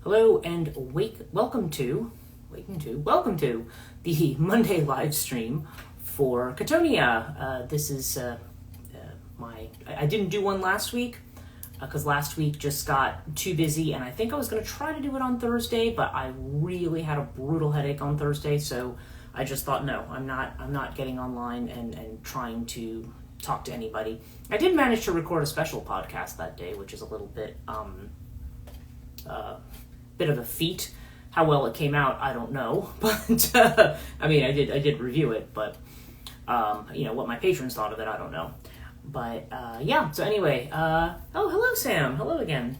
Hello and welcome to the Monday live stream for Chthonia. This is I didn't do one last week because last week just got too busy, and I think I was going to try to do it on Thursday, but I really had a brutal headache on Thursday, so I just thought, no, I'm not getting online and trying to talk to anybody. I did manage to record a special podcast that day, which is a little bit bit of a feat. How well it came out, I don't know, but I did review it, but what my patrons thought of it, I don't know. But so anyway, hello Sam, hello again.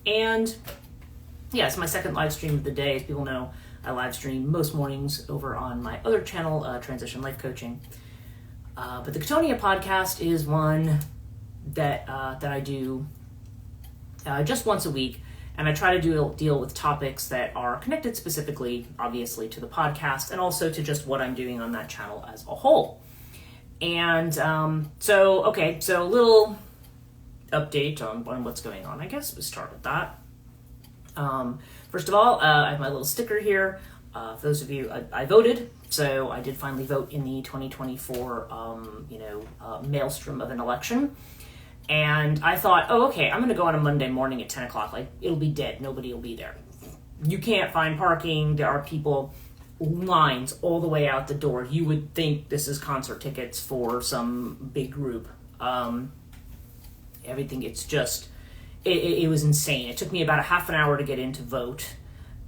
And yeah, it's my second live stream of the day. As people know, I live stream most mornings over on my other channel, Transition Life Coaching. But the Chthonia podcast is one that I do just once a week, and I try to deal with topics that are connected specifically, obviously, to the podcast, and also to just what I'm doing on that channel as a whole. And so a little update on what's going on. I guess we'll start with that. First of all, I have my little sticker here. For those of you, I voted, so I did finally vote in the 2024, maelstrom of an election. And I thought, I'm going to go on a Monday morning at 10 o'clock. Like, it'll be dead. Nobody will be there. You can't find parking. There are lines all the way out the door. You would think this is concert tickets for some big group. Everything, it's just, it was insane. It took me about a half an hour to get in to vote.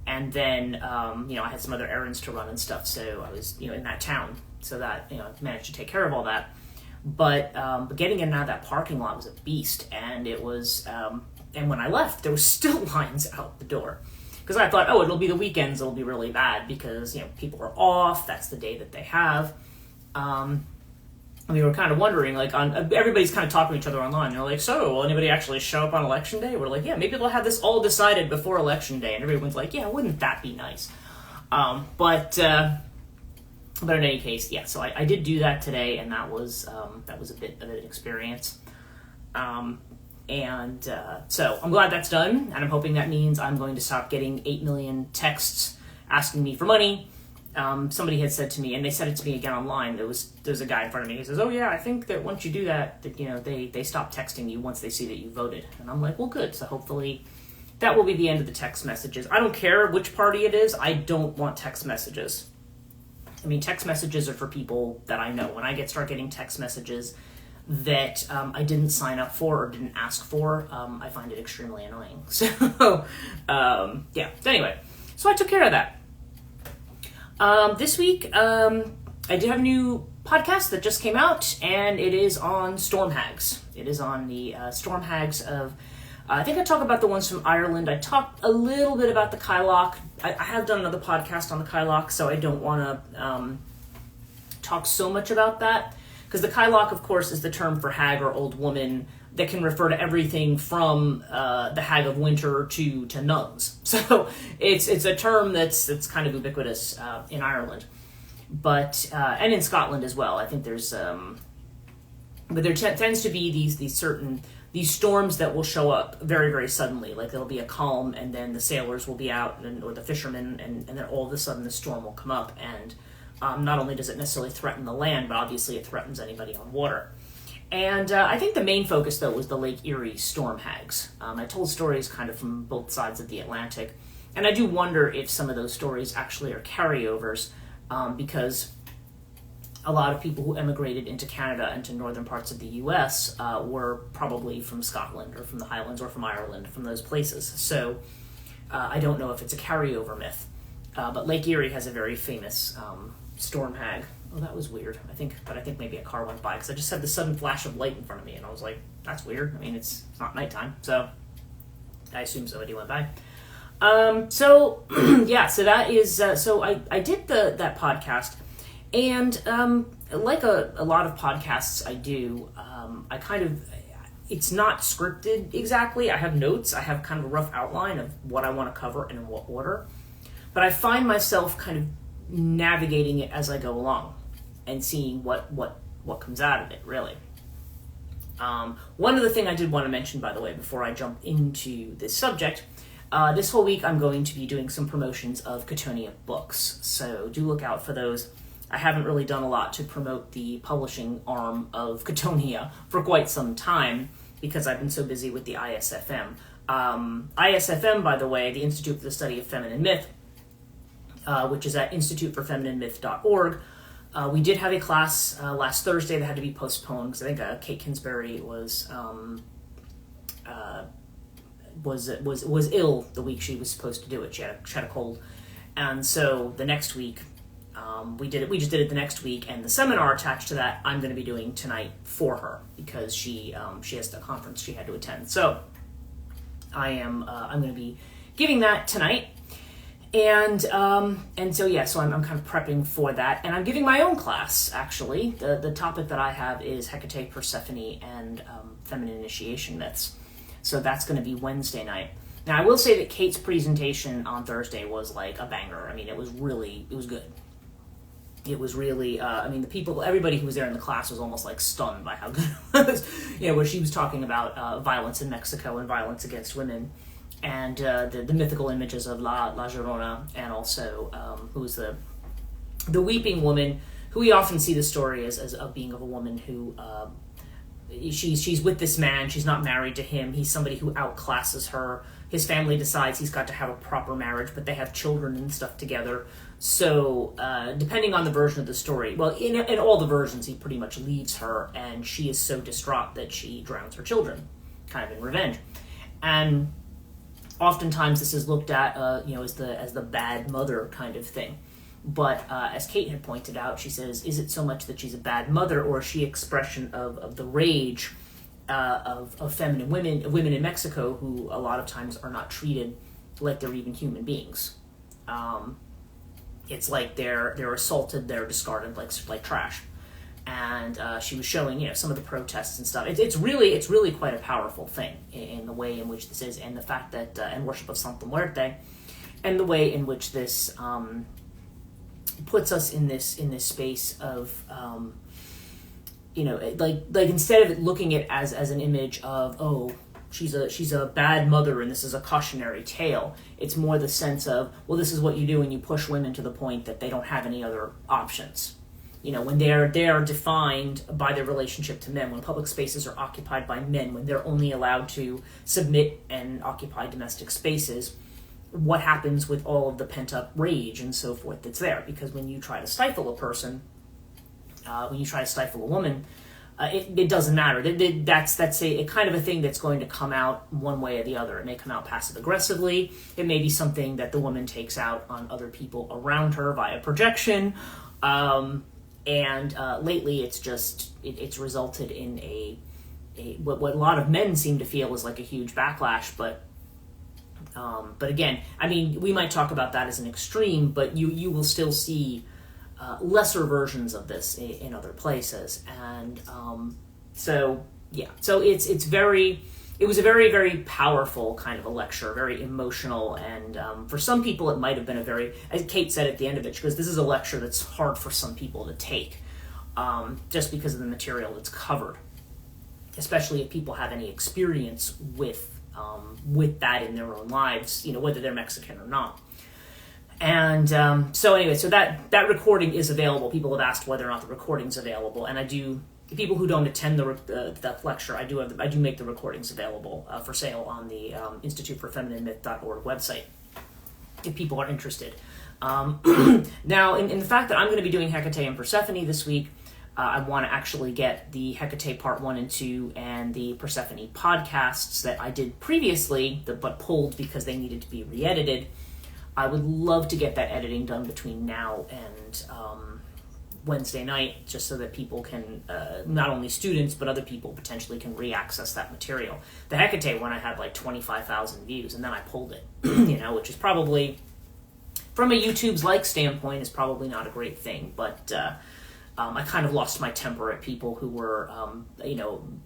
And then, I had some other errands to run and stuff. So I was, in that town. So that, I managed to take care of all that. But getting in and out of that parking lot was a beast, and it was. And when I left, there was still lines out the door, because I thought, it'll be the weekends, it'll be really bad because people are off. That's the day that they have. We were kind of wondering, everybody's kind of talking to each other online. They're like, so will anybody actually show up on election day? We're like, yeah, maybe they'll have this all decided before election day, and everyone's like, yeah, wouldn't that be nice? But in any case, yeah, so I did do that today, and that was a bit of an experience. So I'm glad that's done, and I'm hoping that means I'm going to stop getting 8 million texts asking me for money. Somebody had said to me, and they said it to me again online, there's a guy in front of me, he says, oh yeah, I think that once you do that they stop texting you once they see that you voted. And I'm like, well, good, so hopefully that will be the end of the text messages. I don't care which party it is, I don't want text messages. Text messages are for people that I know. When I start getting text messages that I didn't sign up for or didn't ask for, I find it extremely annoying. So, So anyway, so I took care of that. This week, I did have a new podcast that just came out, and it is on storm hags. It is on the storm hags of... I think I talk about the ones from Ireland. I talked a little bit about the Kyloch. I have done another podcast on the Kyloch, so I don't want to talk so much about that. Because the Kyloch, of course, is the term for hag or old woman that can refer to everything from the Hag of Winter to nuns. So it's a term that's kind of ubiquitous in Ireland, but and in Scotland as well. I think there's but there tends to be these storms that will show up very, very suddenly. Like there'll be a calm, and then the sailors will be out, or the fishermen, and then all of a sudden the storm will come up. And not only does it necessarily threaten the land, but obviously it threatens anybody on water. And I think the main focus, though, was the Lake Erie storm hags. I told stories kind of from both sides of the Atlantic. And I do wonder if some of those stories actually are carryovers, because a lot of people who emigrated into Canada and to northern parts of the U.S. Were probably from Scotland or from the Highlands or from Ireland, from those places. So I don't know if it's a carryover myth. But Lake Erie has a very famous storm hag. Oh, that was weird. I think maybe a car went by, because I just had the sudden flash of light in front of me, and I was like, that's weird. It's not nighttime, so I assume somebody went by. So that is, so I did that podcast. And like a lot of podcasts I do, it's not scripted exactly. I have notes. I have kind of a rough outline of what I want to cover and in what order. But I find myself kind of navigating it as I go along and seeing what comes out of it, really. One other thing I did want to mention, by the way, before I jump into this subject, This whole week I'm going to be doing some promotions of Chthonia books, so do look out for those. I haven't really done a lot to promote the publishing arm of Chthonia for quite some time because I've been so busy with the ISFM. ISFM, by the way, the Institute for the Study of Feminine Myth, which is at instituteforfemininemyth.org. We did have a class last Thursday that had to be postponed because I think Kate Kinsberry was ill the week she was supposed to do it. She had a cold, and so the next week we just did it the next week, and the seminar attached to that I'm going to be doing tonight for her because she has a conference she had to attend. So I'm going to be giving that tonight, and so I'm kind of prepping for that, and I'm giving my own class actually. The topic that I have is Hecate, Persephone, and feminine initiation myths. So that's going to be Wednesday night. Now, I will say that Kate's presentation on Thursday was like a banger. I mean, it was good. It was really, everybody who was there in the class was almost like stunned by how good it was. Where she was talking about violence in Mexico and violence against women, and the mythical images of La Llorona, and also who was the weeping woman, who we often see the story as being of a woman who... She's with this man. She's not married to him. He's somebody who outclasses her. His family decides he's got to have a proper marriage, but they have children and stuff together. So, depending on the version of the story, well, in all the versions, he pretty much leaves her, and she is so distraught that she drowns her children, kind of in revenge. And oftentimes, this is looked at, as the bad mother kind of thing. But as Kate had pointed out, she says, is it so much that she's a bad mother, or is she expression of the rage of feminine women in Mexico, who a lot of times are not treated like they're even human beings? It's like they're assaulted, they're discarded like trash. And she was showing, some of the protests and stuff. It's really quite a powerful thing in the way in which this is, and the fact that and worship of Santa Muerte, and the way in which this. Puts us in this space of like instead of looking at it as an image of she's a bad mother and this is a cautionary tale, it's more the sense of, well, this is what you do when you push women to the point that they don't have any other options. When they're defined by their relationship to men, when public spaces are occupied by men, when they're only allowed to submit and occupy domestic spaces, what happens with all of the pent-up rage and so forth that's there. Because when you try to stifle a person, when you try to stifle a woman, it doesn't matter. That's a kind of a thing that's going to come out one way or the other. It may come out passive-aggressively. It may be something that the woman takes out on other people around her via projection. Lately, it's resulted in what a lot of men seem to feel is like a huge backlash, but again, I mean, we might talk about that as an extreme, but you will still see lesser versions of this in other places, and so it was a very, very powerful kind of a lecture, very emotional, and for some people it might have been as Kate said at the end of it, because this is a lecture that's hard for some people to take, just because of the material that's covered, especially if people have any experience with that in their own lives, whether they're Mexican or not. And so that recording is available. People have asked whether or not the recording's available, and people who don't attend the lecture, I do make the recordings available for sale on the instituteforfemininemyth.org website if people are interested. Now, in the fact that I'm going to be doing Hecate and Persephone this week, I want to actually get the Hecate Part 1 and 2 and the Persephone podcasts that I did previously, but pulled because they needed to be re-edited. I would love to get that editing done between now and Wednesday night, just so that people can, not only students, but other people potentially can re-access that material. The Hecate one, I had like 25,000 views, and then I pulled it, which is probably, from a YouTube's like standpoint, is probably not a great thing, but I kind of lost my temper at people who were,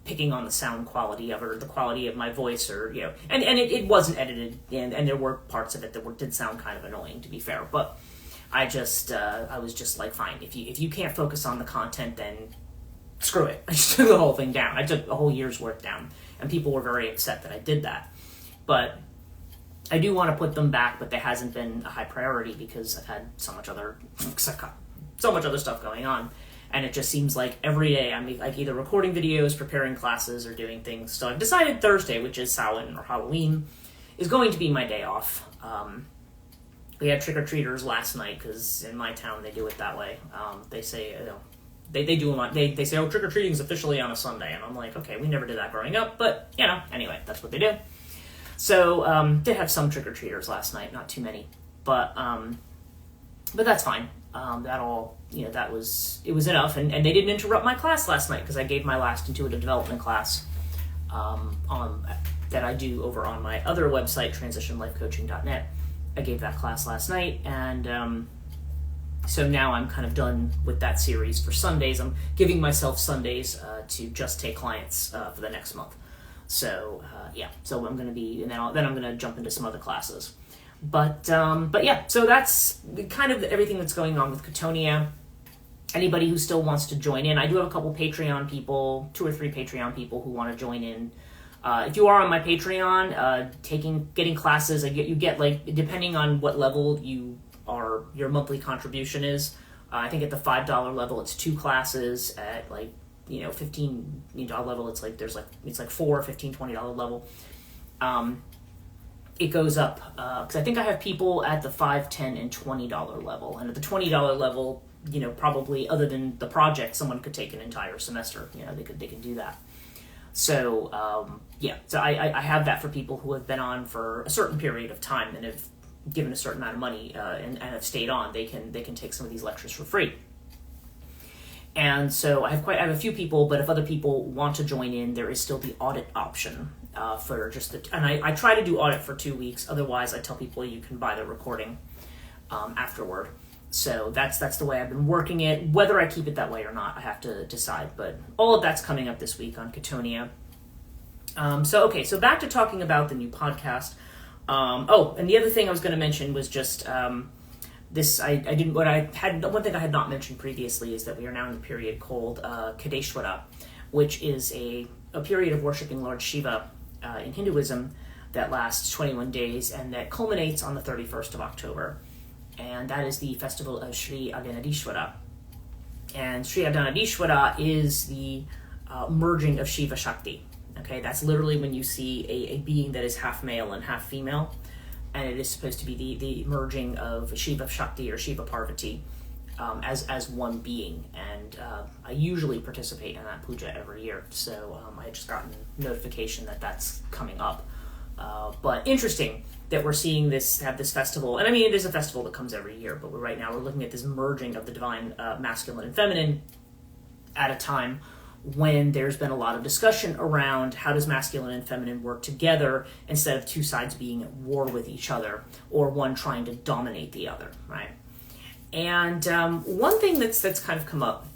picking on the sound quality of it, or the quality of my voice, or, and it wasn't edited, and there were parts of it that did sound kind of annoying, to be fair, but I was just like, fine, if you can't focus on the content, then screw it. I just took the whole thing down. I took a whole year's work down, and people were very upset that I did that. But I do want to put them back, but there hasn't been a high priority because I've had so much other stuff going on. And it just seems like every day I'm like either recording videos, preparing classes, or doing things. So I've decided Thursday, which is Samhain or Halloween, is going to be my day off. We had trick-or-treaters last night because in my town they do it that way. They say, they do them. They say, oh, trick-or-treating is officially on a Sunday. And I'm like, okay, we never did that growing up. But, anyway, that's what they do. So did have some trick-or-treaters last night, not too many. But that's fine. It was enough, and they didn't interrupt my class last night because I gave my last intuitive development class that I do over on my other website, transitionlifecoaching.net. I gave that class last night, and so now I'm kind of done with that series for Sundays. I'm giving myself Sundays to just take clients for the next month. So so I'm going to be, and then I'm going to jump into some other classes. But yeah, so that's kind of everything that's going on with Chthonia. Anybody who still wants to join in, I do have a couple Patreon people, 2 or 3 Patreon people who want to join in. If you are on my Patreon, getting classes, you get like, depending on what level your monthly contribution is. I think at the $5 level, it's 2 classes. At like, $15 level, it's like 4, $15, $20 level. It goes up, because I think I have people at the $5, $10, and $20 level. And at the $20 level, probably other than the project, someone could take an entire semester. They can do that. So, so I have that for people who have been on for a certain period of time and have given a certain amount of money and have stayed on. They can take some of these lectures for free. And so I have a few people, but if other people want to join in, there is still the audit option for just and I try to do audit for 2 weeks. Otherwise, I tell people you can buy the recording afterward. So that's the way I've been working it. Whether I keep it that way or not, I have to decide. But all of that's coming up this week on Chthonia. So back to talking about the new podcast. And the other thing I was going to mention was just this. One thing I had not mentioned previously is that we are now in a period called Chthonia, which is a period of worshiping Lord Shiva in Hinduism that lasts 21 days and that culminates on the 31st of October. And that is the festival of Sri Ardanadishwara. And Sri Ardanadishwara is the merging of Shiva Shakti. Okay, that's literally when you see a being that is half male and half female. And it is supposed to be the merging of Shiva Shakti or Shiva Parvati as one being. And I usually participate in that puja every year. So I had just gotten notification that that's coming up. But interesting that we're seeing have this festival. And I mean, it is a festival that comes every year, but right now we're looking at this merging of the divine masculine and feminine at a time when there's been a lot of discussion around how does masculine and feminine work together instead of two sides being at war with each other or one trying to dominate the other, right? And one thing that's kind of come up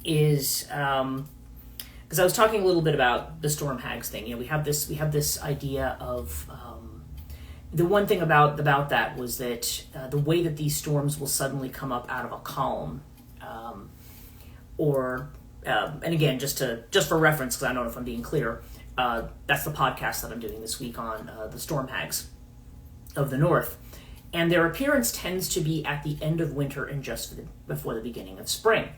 is because I was talking a little bit about the storm hags thing. We have this idea of the one thing about that was that the way that these storms will suddenly come up out of a calm, and again, just for reference, because I don't know if I'm being clear, that's the podcast that I'm doing this week on the storm hags of the north, and their appearance tends to be at the end of winter and just before the beginning of spring.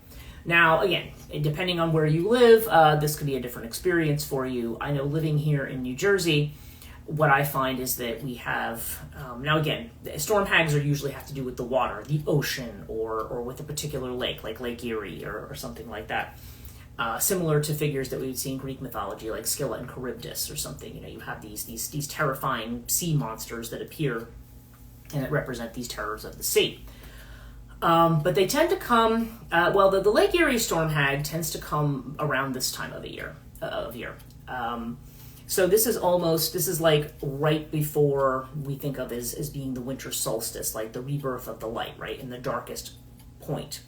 Now, again, depending on where you live, this could be a different experience for you. I know living here in New Jersey, what I find is that we have, now again, storm hags usually have to do with the water, the ocean, or with a particular lake, like Lake Erie or something like that. Similar to figures that we would see in Greek mythology, like Scylla and Charybdis or something. You have these terrifying sea monsters that appear and that represent these terrors of the sea. But they tend to come, the Lake Erie storm hag tends to come around this time of the year. So this is like right before we think of as being the winter solstice, like the rebirth of the light, right, in the darkest point.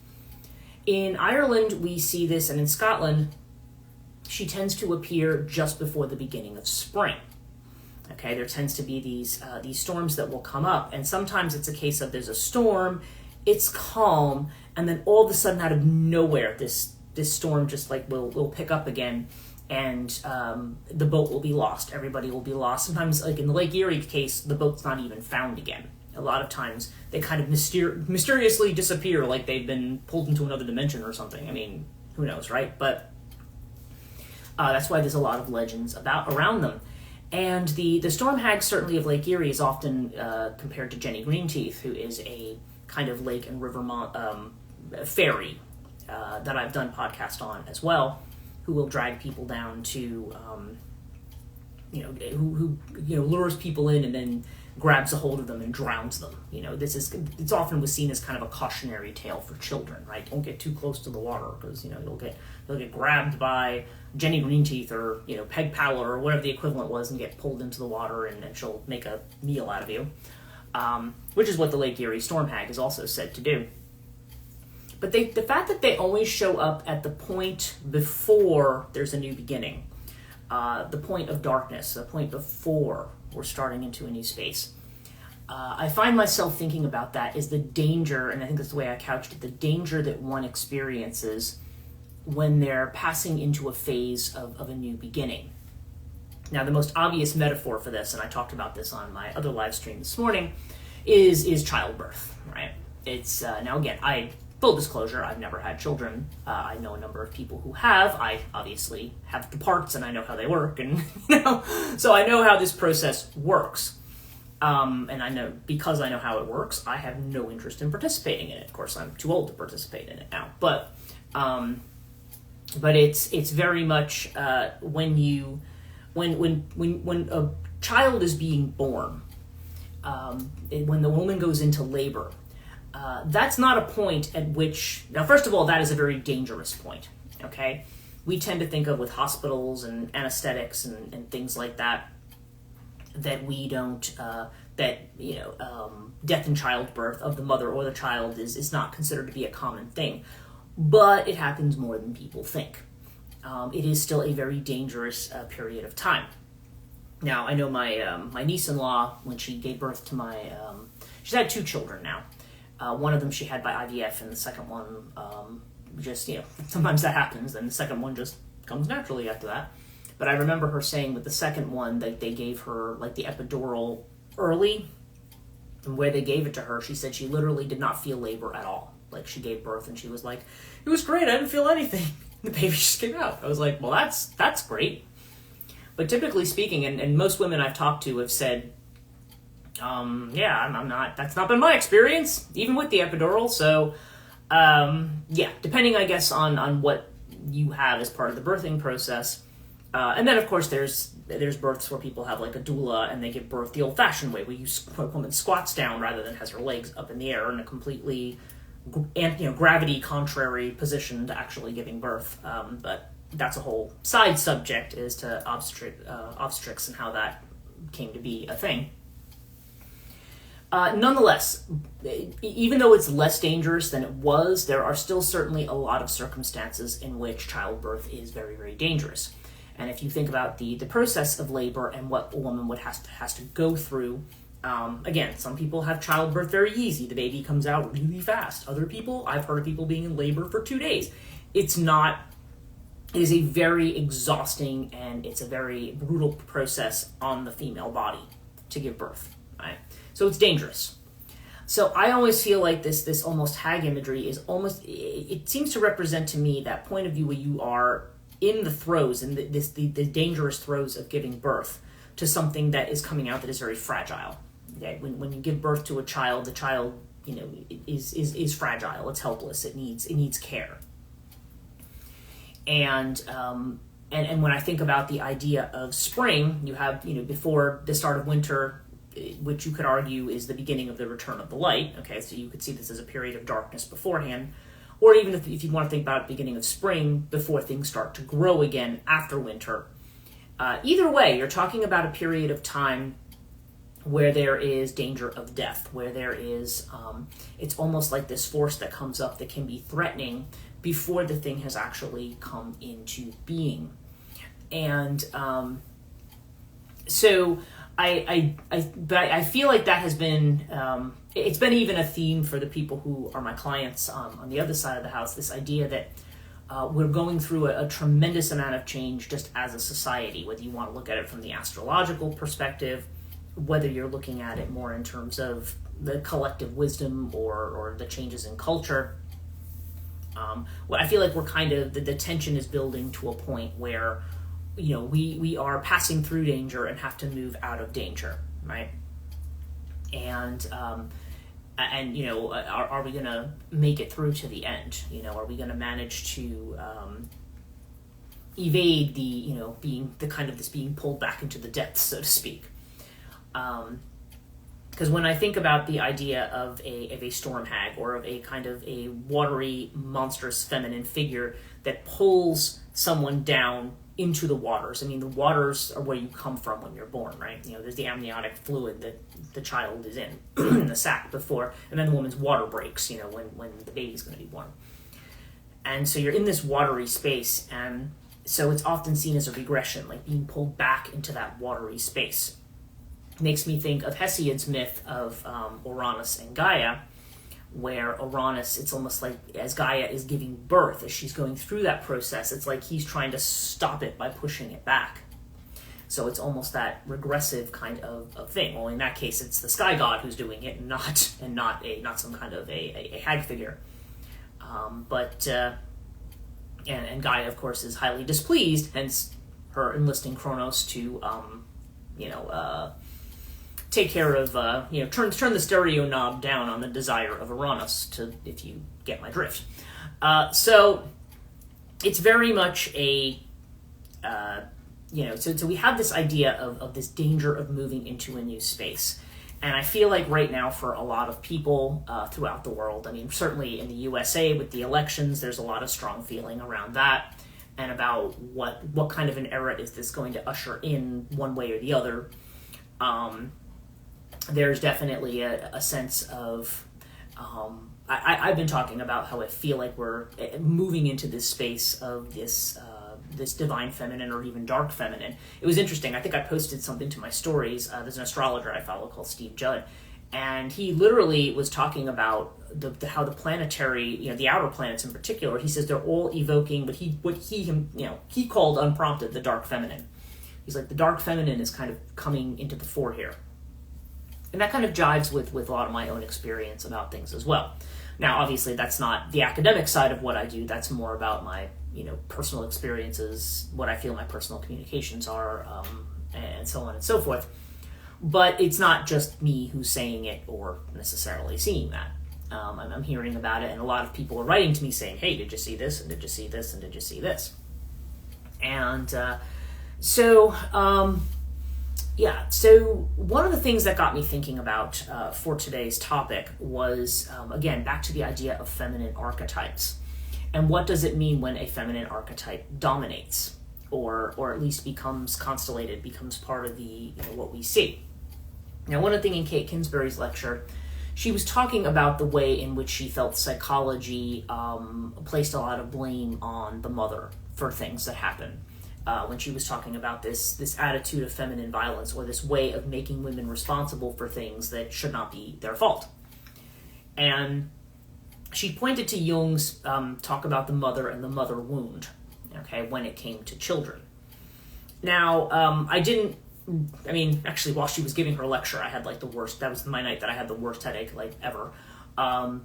In Ireland, we see this, and in Scotland, she tends to appear just before the beginning of spring. Okay, there tends to be these storms that will come up, and sometimes it's a case of there's a storm, it's calm, and then all of a sudden, out of nowhere, this storm just like will pick up again, and the boat will be lost. Everybody will be lost. Sometimes, like in the Lake Erie case, the boat's not even found again. A lot of times, they kind of mysteriously disappear, like they've been pulled into another dimension or something. I mean, who knows, right? But that's why there's a lot of legends around them. And the storm hag, certainly of Lake Erie, is often compared to Jenny Greenteeth, who is a kind of lake and river fairy that I've done podcast on as well, who will drag people down to, who lures people in and then grabs a hold of them and drowns them. It's often was seen as kind of a cautionary tale for children, right? Don't get too close to the water because you'll get grabbed by Jenny Greenteeth or Peg Powell or whatever the equivalent was and get pulled into the water and she'll make a meal out of you, which is what the Lake Erie storm hag is also said to do. But the fact that they always show up at the point before there's a new beginning, the point of darkness, the point before we're starting into a new space. I find myself thinking about that is the danger, and I think that's the way I couched it, the danger that one experiences when they're passing into a phase of a new beginning. Now, the most obvious metaphor for this, and I talked about this on my other live stream this morning, is childbirth, right? It's, now again, full disclosure, I've never had children. I know a number of people who have. I obviously have the parts and I know how they work, and so I know how this process works. And I know, because I know how it works, I have no interest in participating in it. Of course, I'm too old to participate in it now. But it's very much when a child is being born, when the woman goes into labor. That's not a point at which, now first of all, that is a very dangerous point, okay? We tend to think of with hospitals and anesthetics and things like that we don't, death in childbirth of the mother or the child is not considered to be a common thing. But it happens more than people think. It is still a very dangerous period of time. Now, I know my niece-in-law, when she gave birth to she's had 2 children now. One of them she had by IVF, and the second one, sometimes that happens, and the second one just comes naturally after that. But I remember her saying with the second one that they gave her, like, the epidural early, and where they gave it to her, she said she literally did not feel labor at all. Like, she gave birth, and she was like, it was great, I didn't feel anything. The baby just came out. I was like, well, that's great. But typically speaking, and most women I've talked to have said, that's not been my experience, even with the epidural. So, depending, I guess, on what you have as part of the birthing process. And then, of course, there's births where people have, like, a doula, and they give birth the old-fashioned way, where a woman squats down rather than has her legs up in the air in a completely, gravity-contrary position to actually giving birth. But that's a whole side subject as to obstetrics and how that came to be a thing. Nonetheless, even though it's less dangerous than it was, there are still certainly a lot of circumstances in which childbirth is very, very dangerous. And if you think about the process of labor and what a woman has to go through, again, some people have childbirth very easy. The baby comes out really fast. Other people, I've heard of people being in labor for 2 days. It is a very exhausting and it's a very brutal process on the female body to give birth, right? So it's dangerous. So I always feel like this almost hag imagery is almost, it seems to represent to me that point of view where you are in the throes, in the dangerous throes of giving birth to something that is coming out that is very fragile. Okay? When you give birth to a child, the child, is fragile, it's helpless, it needs care. And when I think about the idea of spring, you have, before the start of winter, which you could argue is the beginning of the return of the light. Okay, so you could see this as a period of darkness beforehand. Or even if you want to think about the beginning of spring, before things start to grow again after winter. Either way, you're talking about a period of time where there is danger of death, where there is, it's almost like this force that comes up that can be threatening before the thing has actually come into being. And so I feel like that has been, it's been even a theme for the people who are my clients on the other side of the house, this idea that we're going through a tremendous amount of change just as a society, whether you want to look at it from the astrological perspective, whether you're looking at it more in terms of the collective wisdom or the changes in culture. Well, I feel like we're kind of, the tension is building to a point where, we are passing through danger and have to move out of danger, right? And are we going to make it through to the end? Are we going to manage to evade the, being the kind of this being pulled back into the depths, so to speak? Because when I think about the idea of a storm hag, or of a kind of a watery, monstrous, feminine figure that pulls someone down into the waters. I mean, the waters are where you come from when you're born, right? There's the amniotic fluid that the child is in the sac before, and then the woman's water breaks, when the baby's going to be born. And so you're in this watery space, and so it's often seen as a regression, like being pulled back into that watery space. Makes me think of Hesiod's myth of Uranus and Gaia, where Uranus, it's almost like as Gaia is giving birth, as she's going through that process, it's like he's trying to stop it by pushing it back. So it's almost that regressive kind of thing. Well, in that case, it's the sky god who's doing it, and not some kind of a hag figure. And Gaia, of course, is highly displeased, hence her enlisting Kronos to take care of, turn the stereo knob down on the desire of Uranus, if you get my drift. So it's very much so we have this idea of this danger of moving into a new space. And I feel like right now for a lot of people throughout the world, I mean, certainly in the USA with the elections, there's a lot of strong feeling around that, and about what kind of an era is this going to usher in one way or the other. There's definitely a sense of, I've been talking about how I feel like we're moving into this space of this divine feminine, or even dark feminine. It was interesting. I think I posted something to my stories. There's an astrologer I follow called Steve Judd, and he literally was talking about how the planetary, the outer planets in particular, he says they're all evoking what he called unprompted the dark feminine. He's like, the dark feminine is kind of coming into the fore here. And that kind of jives with a lot of my own experience about things as well. Now, obviously, that's not the academic side of what I do. That's more about my, personal experiences, what I feel my personal communications are, and so on and so forth. But it's not just me who's saying it or necessarily seeing that. I'm hearing about it, and a lot of people are writing to me saying, hey, did you see this? And did you see this? And did you see this? And so one of the things that got me thinking about for today's topic was, again, back to the idea of feminine archetypes. And what does it mean when a feminine archetype dominates, or at least becomes constellated, becomes part of the what we see? Now, one thing in Kate Kinsbury's lecture, she was talking about the way in which she felt psychology placed a lot of blame on the mother for things that happen. When she was talking about this attitude of feminine violence, or this way of making women responsible for things that should not be their fault. And she pointed to Jung's talk about the mother and the mother wound, when it came to children. Now, actually, while she was giving her lecture, I had the worst, that was my night that I had the worst headache ever.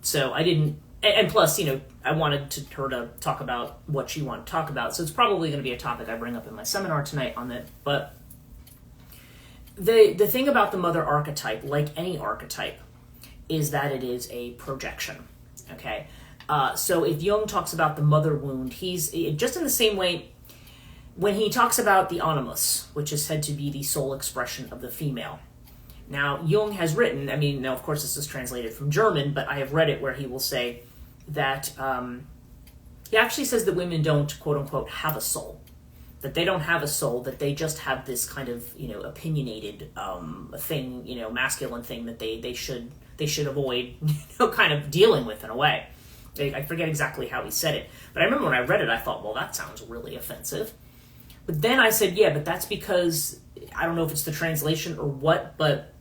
So I didn't, and plus, I wanted her to talk about what she wanted to talk about. So it's probably going to be a topic I bring up in my seminar tonight on it. But the thing about the mother archetype, like any archetype, is that it is a projection. Okay. So if Jung talks about the mother wound, he's just in the same way when he talks about the animus, which is said to be the sole expression of the female. Now, Jung has written, now of course this is translated from German, but I have read it where he will say that he actually says that women don't, quote unquote, have a soul. That they don't have a soul, that they just have this kind of, opinionated thing, masculine thing that they should avoid, kind of dealing with in a way. I forget exactly how he said it, but I remember when I read it, I thought, well, that sounds really offensive. But then I said, yeah, but that's because, I don't know if it's the translation or what, but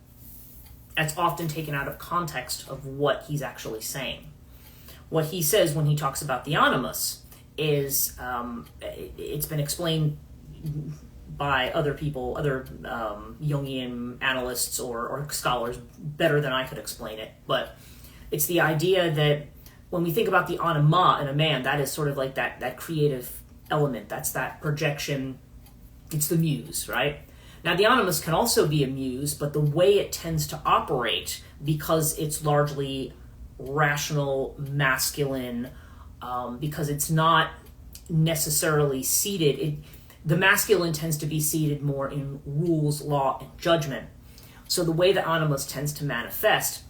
that's often taken out of context of what he's actually saying. What he says when he talks about the animus is it's been explained by other people, other Jungian analysts or scholars better than I could explain it. But it's the idea that when we think about the anima in a man, that is sort of like that creative element. That's that projection. It's the muse, right? Now, the animus can also be a muse, but the way it tends to operate, because it's largely rational, masculine, because it's not necessarily seated, the masculine tends to be seated more in rules, law, and judgment. So the way the animus tends to manifest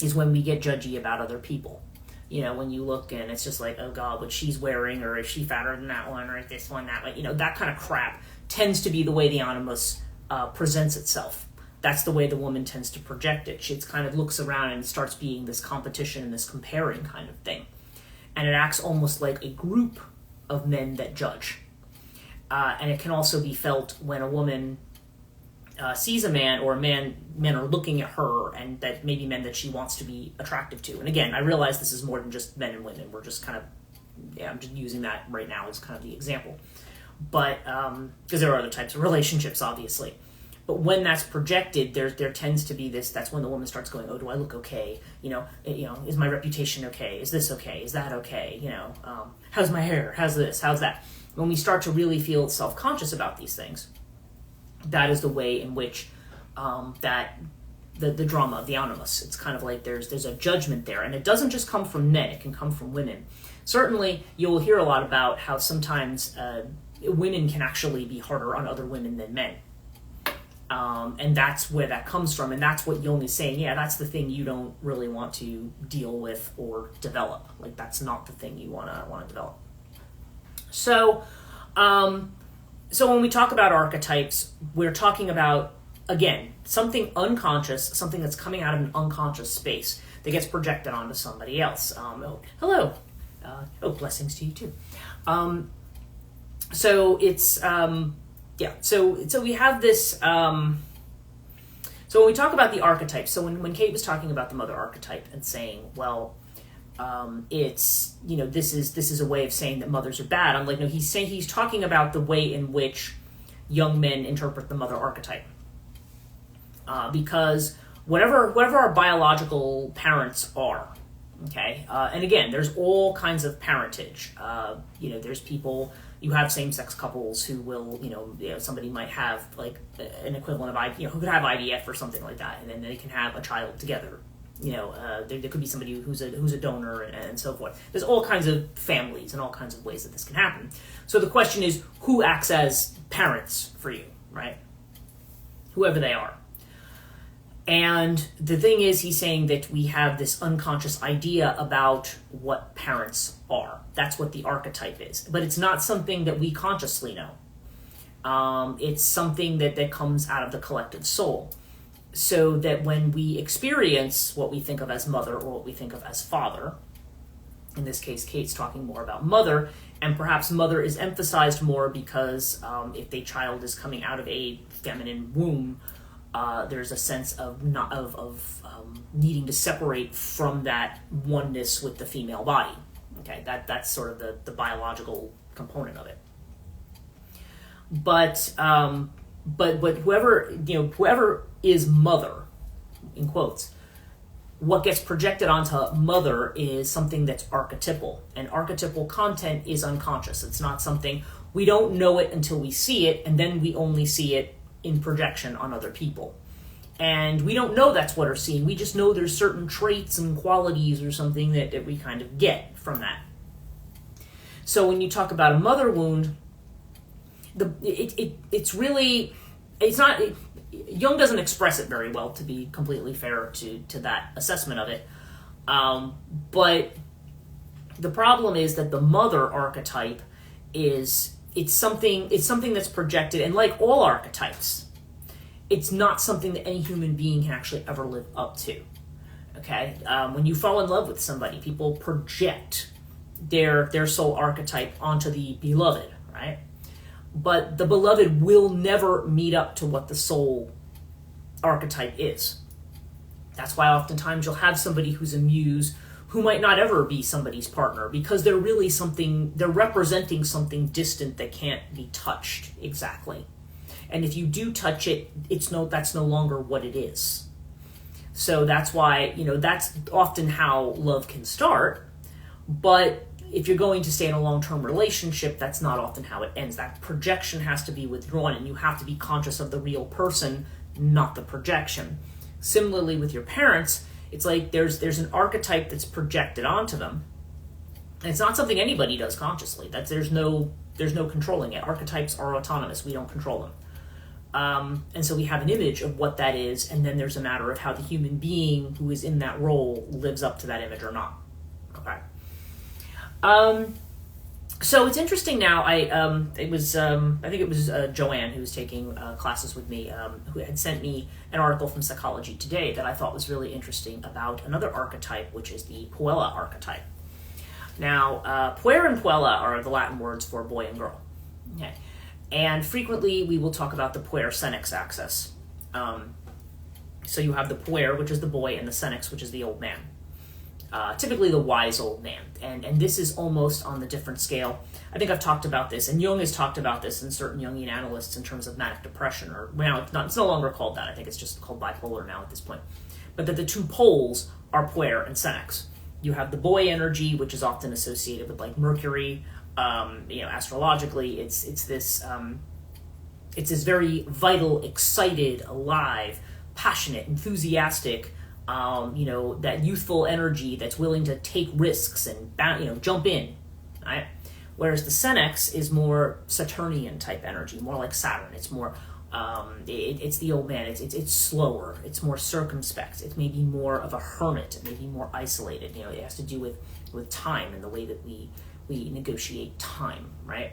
is when we get judgy about other people. When you look and it's just like, oh God, what she's wearing, or is she fatter than that one, or this one, that one, that kind of crap tends to be the way the animus presents itself. That's the way the woman tends to project it. She kind of looks around and starts being this competition and this comparing kind of thing. And it acts almost like a group of men that judge. And it can also be felt when a woman sees a man, or men are looking at her, and that maybe men that she wants to be attractive to. And again, I realize this is more than just men and women. We're just kind of, I'm just using that right now as kind of the example. But, because there are other types of relationships, obviously. But when that's projected, there tends to be this, that's when the woman starts going, oh, do I look okay? Is my reputation okay? Is this okay? Is that okay? How's my hair? How's this? How's that? When we start to really feel self-conscious about these things, that is the way in which the drama of the animus. It's kind of like there's a judgment there, and it doesn't just come from men; it can come from women. Certainly, you'll hear a lot about how sometimes women can actually be harder on other women than men, and that's where that comes from, and that's what Jung is saying. Yeah, that's the thing you don't really want to deal with or develop. Like that's not the thing you want to develop. So when we talk about archetypes, we're talking about, again, something unconscious, something that's coming out of an unconscious space that gets projected onto somebody else. Hello. Blessings to you too. So it's, so we have this, so when we talk about the archetypes, so when Kate was talking about the mother archetype and saying, well, it's, this is a way of saying that mothers are bad. I'm like, no, he's talking about the way in which young men interpret the mother archetype. Because whatever our biological parents are, okay, and again, there's all kinds of parentage. There's people, you have same-sex couples who will, somebody might have like an equivalent of, who could have IVF or something like that, and then they can have a child together. There could be somebody who's a donor and so forth. There's all kinds of families and all kinds of ways that this can happen. So the question is, who acts as parents for you, right? Whoever they are. And the thing is, he's saying that we have this unconscious idea about what parents are. That's what the archetype is. But it's not something that we consciously know. It's something that comes out of the collective soul. So that when we experience what we think of as mother or what we think of as father, in this case, Kate's talking more about mother, and perhaps mother is emphasized more because if the child is coming out of a feminine womb, there's a sense of needing to separate from that oneness with the female body. Okay, that's sort of the biological component of it. But whoever is mother, in quotes, what gets projected onto mother is something that's archetypal, and archetypal content is unconscious. It's not something, we don't know it until we see it, and then we only see it in projection on other people. And we don't know that's what we're seeing. We just know there's certain traits and qualities or something that we kind of get from that. So when you talk about a mother wound, Jung doesn't express it very well, to be completely fair to that assessment of it. But the problem is that the mother archetype it's something that's projected, and like all archetypes, it's not something that any human being can actually ever live up to. Okay? When you fall in love with somebody, people project their soul archetype onto the beloved, right? But the beloved will never meet up to what the soul archetype is. That's why oftentimes you'll have somebody who's a muse who might not ever be somebody's partner because they're really they're representing something distant that can't be touched exactly. And if you do touch it, that's no longer what it is. So that's why, that's often how love can start. But if you're going to stay in a long-term relationship, that's not often how it ends. That projection has to be withdrawn, and you have to be conscious of the real person, not the projection. Similarly with your parents, it's like there's an archetype that's projected onto them. And it's not something anybody does consciously. There's no controlling it. Archetypes are autonomous. We don't control them. And so we have an image of what that is, and then there's a matter of how the human being who is in that role lives up to that image or not. Okay. So it's interesting now. I think it was Joanne who was taking classes with me, who had sent me an article from Psychology Today that I thought was really interesting about another archetype, which is the Puella archetype. Now, puer and puella are the Latin words for boy and girl. Okay. And frequently we will talk about the puer-senex axis. So you have the puer, which is the boy, and the senex, which is the old man. Typically the wise old man. And this is almost on the different scale. I think I've talked about this, and Jung has talked about this in certain Jungian analysts in terms of manic depression, or now it's no longer called that. I think it's just called bipolar now at this point. But that the two poles are puer and senex. You have the boy energy, which is often associated with like Mercury. Astrologically, it's this very vital, excited, alive, passionate, enthusiastic, that youthful energy that's willing to take risks and jump in, right? Whereas the senex is more Saturnian type energy, more like Saturn. It's more, it's the old man. It's slower. It's more circumspect. It's maybe more of a hermit. It may be more isolated. It has to do with time and the way that we negotiate time, right?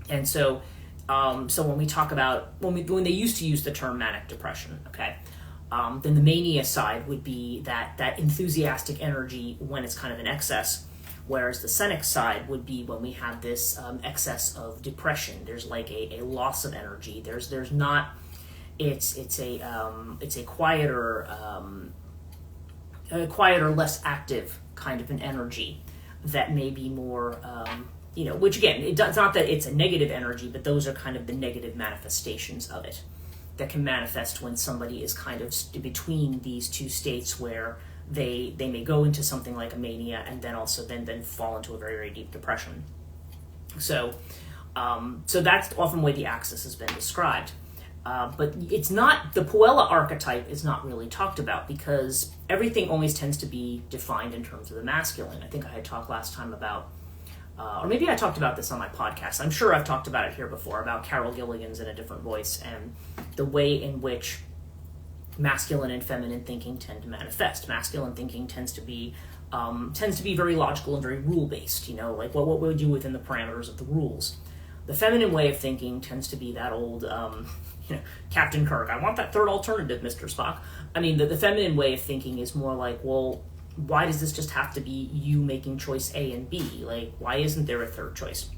And so when we talk about when they used to use the term manic depression, okay, then the mania side would be that enthusiastic energy when it's kind of in excess, whereas the senex side would be when we have this excess of depression. There's like a loss of energy. There's not. It's a quieter, less active kind of an energy that may be more, which again, it's not that it's a negative energy, but those are kind of the negative manifestations of it that can manifest when somebody is kind of between these two states where they may go into something like a mania and then also then fall into a very, very deep depression. So that's often the way the axis has been described. But it's not, the Puella archetype is not really talked about because everything always tends to be defined in terms of the masculine. I think I had talked last time about, or maybe I talked about this on my podcast. I'm sure I've talked about it here before, about Carol Gilligan's In a Different Voice and the way in which masculine and feminine thinking tend to manifest. Masculine thinking tends to be very logical and very rule-based, like what we do within the parameters of the rules. The feminine way of thinking tends to be that old, Captain Kirk, I want that third alternative, Mr. Spock. I mean, the feminine way of thinking is more like, well, why does this just have to be you making choice A and B? Like, why isn't there a third choice?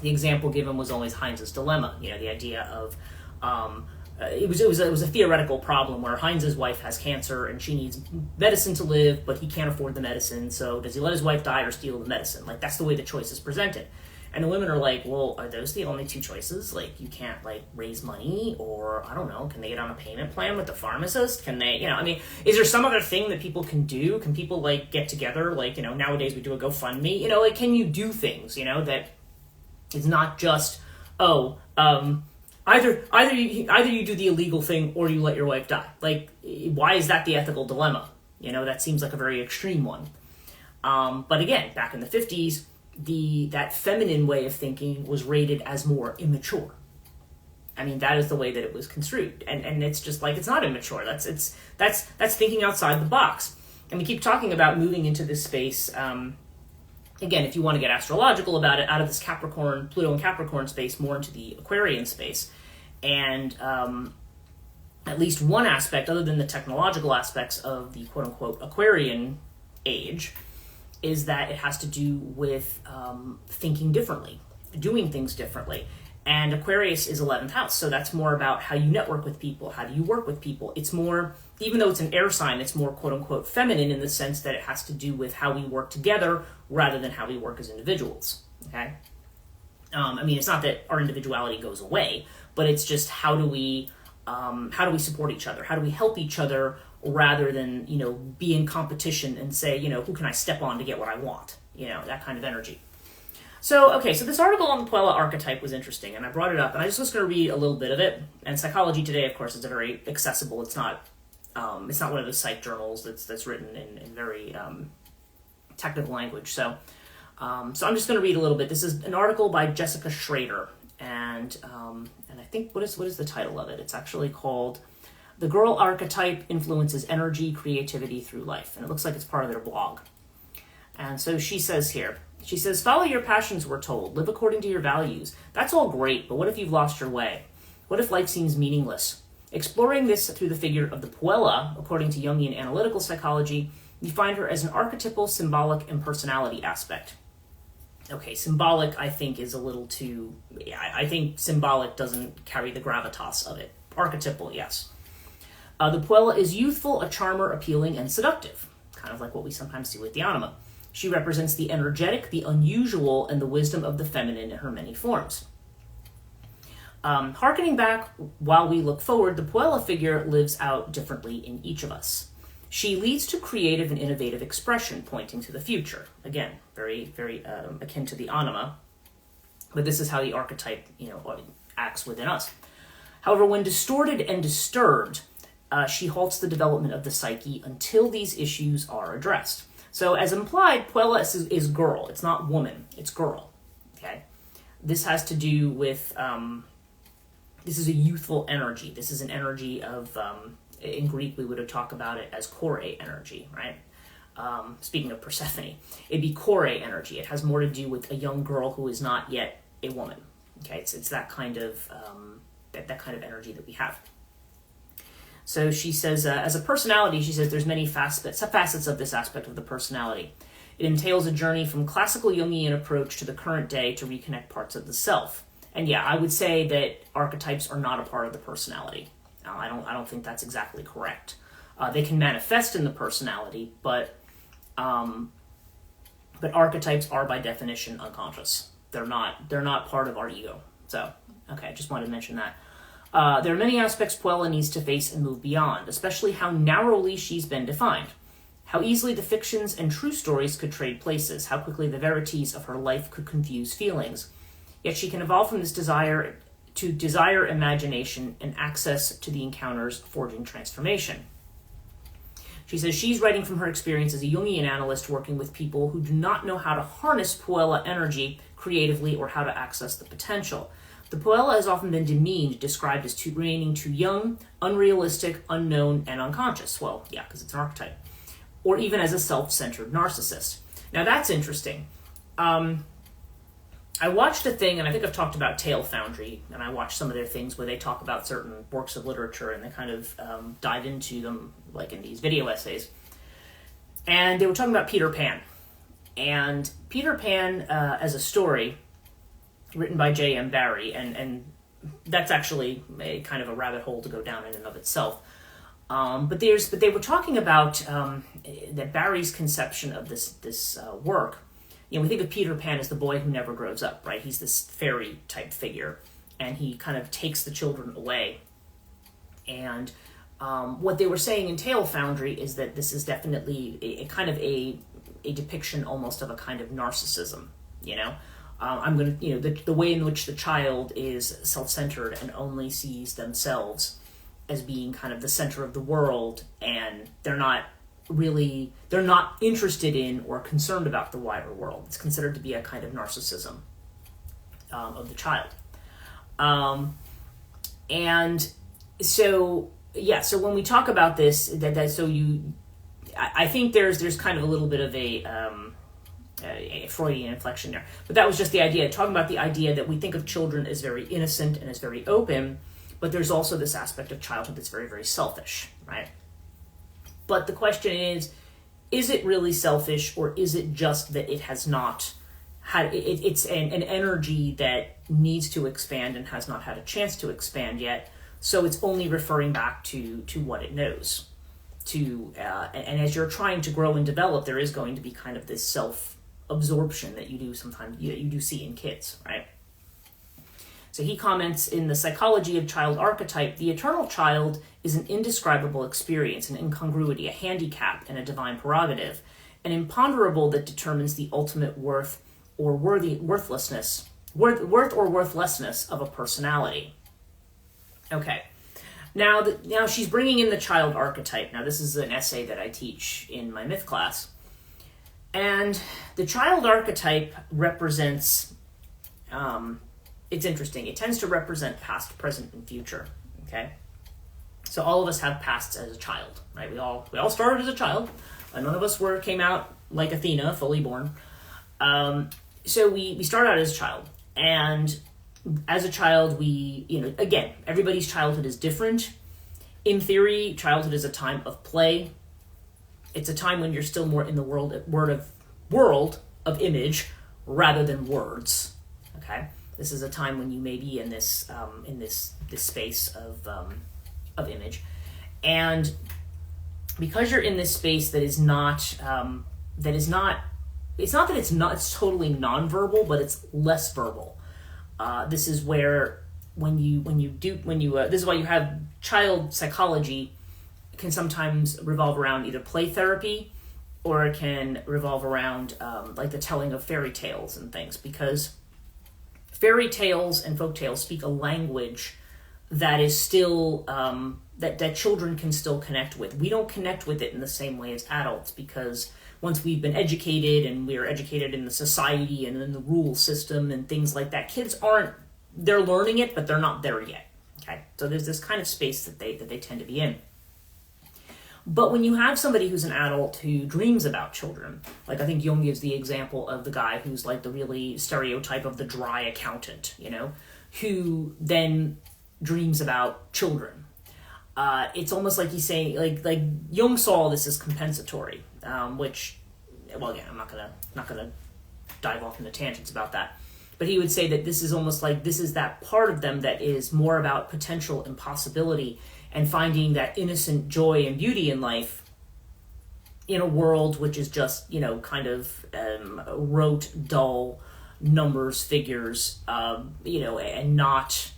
The example given was always Heinz's dilemma, the idea of, it was a theoretical problem where Heinz's wife has cancer and she needs medicine to live, but he can't afford the medicine, so does he let his wife die or steal the medicine? Like, that's the way the choice is presented. And the women are like, well, are those the only two choices? Like, you can't, raise money, or, I don't know, can they get on a payment plan with the pharmacist? Can they, is there some other thing that people can do? Can people, get together? Nowadays we do a GoFundMe. Can you do things, that it's not just, either you do the illegal thing or you let your wife die. Why is that the ethical dilemma? That seems like a very extreme one. But again, back in the 50s, that feminine way of thinking was rated as more immature. I mean, that is the way that it was construed, and it's just it's not immature. That's thinking outside the box. And we keep talking about moving into this space. Again, if you want to get astrological about it, out of this Pluto and Capricorn space, more into the Aquarian space, and at least one aspect, other than the technological aspects of the quote unquote Aquarian age, is that it has to do with thinking differently, doing things differently. And Aquarius is 11th house, so that's more about how you network with people, how do you work with people. It's even though it's an air sign, it's more quote-unquote feminine in the sense that it has to do with how we work together rather than how we work as individuals, okay? I mean, it's not that our individuality goes away, but it's just how do we support each other? How do we help each other rather than, be in competition and say, who can I step on to get what I want? That kind of energy. So this article on the Puella archetype was interesting, and I brought it up, and I just was going to read a little bit of it. And Psychology Today, of course, is a very accessible. It's not one of those psych journals that's written in very technical language. So I'm just going to read a little bit. This is an article by Jessica Schrader, and I think what is the title of it? It's actually called "The Girl Archetype Influences Energy, Creativity Through Life," and it looks like it's part of their blog. And so she says, follow your passions, we're told. Live according to your values. That's all great, but what if you've lost your way? What if life seems meaningless? Exploring this through the figure of the Puella, according to Jungian analytical psychology, you find her as an archetypal, symbolic, and personality aspect. Okay, symbolic, I think, is a little too... I think symbolic doesn't carry the gravitas of it. Archetypal, yes. The Puella is youthful, a charmer, appealing, and seductive, kind of like what we sometimes see with the anima. She represents the energetic, the unusual, and the wisdom of the feminine in her many forms. Harkening back while we look forward, the Puella figure lives out differently in each of us. She leads to creative and innovative expression, pointing to the future. Again, very, very akin to the anima, but this is how the archetype, acts within us. However, when distorted and disturbed, she halts the development of the psyche until these issues are addressed. So, as implied, Puella is girl. It's not woman. It's girl. Okay, this has to do with. This is a youthful energy. This is an energy of. In Greek, we would have talked about it as chore energy, right? Speaking of Persephone, it'd be chore energy. It has more to do with a young girl who is not yet a woman. Okay, it's that kind of that kind of energy that we have. So she says, as a personality, she says there's many facets of this aspect of the personality. It entails a journey from classical Jungian approach to the current day to reconnect parts of the self. And yeah, I would say that archetypes are not a part of the personality. I don't think that's exactly correct. They can manifest in the personality, but archetypes are by definition unconscious. They're not part of our ego. So okay, I just wanted to mention that. There are many aspects Puella needs to face and move beyond, especially how narrowly she's been defined. How easily the fictions and true stories could trade places, how quickly the verities of her life could confuse feelings. Yet she can evolve from this desire to desire imagination and access to the encounters forging transformation. She says she's writing from her experience as a Jungian analyst working with people who do not know how to harness Puella energy creatively or how to access the potential. The Puella has often been demeaned, described as remaining too young, unrealistic, unknown, and unconscious. Well, yeah, because it's an archetype. Or even as a self-centered narcissist. Now that's interesting. I watched a thing, and I think I've talked about Tale Foundry, and I watched some of their things where they talk about certain works of literature, and they kind of dive into them, like in these video essays. And they were talking about Peter Pan. And Peter Pan, as a story, written by J.M. Barrie, and that's actually a kind of a rabbit hole to go down in and of itself. But they were talking about that Barrie's conception of this work. We think of Peter Pan as the boy who never grows up, right? He's this fairy type figure, and he kind of takes the children away. And what they were saying in Tale Foundry is that this is definitely a kind of a depiction almost of a kind of narcissism, the way in which the child is self-centered and only sees themselves as being kind of the center of the world, and they're not interested in or concerned about the wider world. It's considered to be a kind of narcissism of the child. And so when we talk about this, I think there's kind of a little bit of a Freudian inflection there. But that was just the idea, talking about the idea that we think of children as very innocent and as very open, but there's also this aspect of childhood that's very, very selfish, right? But the question is it really selfish, or is it just that it has not had, it's an energy that needs to expand and has not had a chance to expand yet, so it's only referring back to what it knows. and as you're trying to grow and develop, there is going to be kind of this self-absorption that you do sometimes, you do see in kids, right? So he comments, in the psychology of child archetype, the eternal child is an indescribable experience, an incongruity, a handicap, and a divine prerogative, an imponderable that determines the ultimate worth or worthlessness of a personality. Okay. Now she's bringing in the child archetype. Now, this is an essay that I teach in my myth class. And the child archetype represents, it's interesting, it tends to represent past, present, and future, okay? So all of us have pasts as a child, right? We all started as a child. None of us came out like Athena, fully born. So we start out as a child. And as a child, again, everybody's childhood is different. In theory, childhood is a time of play. It's a time when you're still more in the world of image rather than words. Okay, this is a time when you may be in this space of image, and because you're in this space it's totally nonverbal, but it's less verbal. This is where this is why you have child psychology can sometimes revolve around either play therapy, or it can revolve around like the telling of fairy tales and things, because fairy tales and folk tales speak a language that is still that children can still connect with. We don't connect with it in the same way as adults, because once we've been educated and we're educated in the society and in the rule system and things like that, kids they're learning it, but they're not there yet. Okay, so there's this kind of space that they tend to be in. But when you have somebody who's an adult who dreams about children, like I think Jung gives the example of the guy who's like the really stereotype of the dry accountant, who then dreams about children. It's almost like he's saying, like Jung saw this as compensatory, which, well, again, I'm not gonna dive off into tangents about that. But he would say that this is almost like this is that part of them that is more about potential and possibility and finding that innocent joy and beauty in life in a world which is just, kind of rote, dull numbers, figures, and not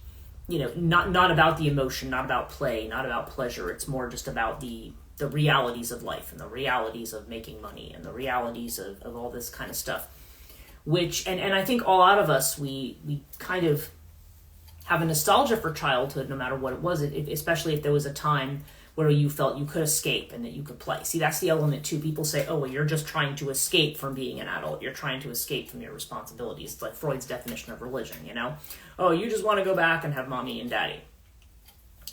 about the emotion, not about play, not about pleasure. It's more just about the realities of life and the realities of making money and the realities of all this kind of stuff. Which, and I think all out of us, we kind of have a nostalgia for childhood, no matter what it was, especially if there was a time where you felt you could escape and that you could play. See, that's the element too. People say, oh, well, you're just trying to escape from being an adult. You're trying to escape from your responsibilities. It's like Freud's definition of religion, Oh, you just want to go back and have mommy and daddy.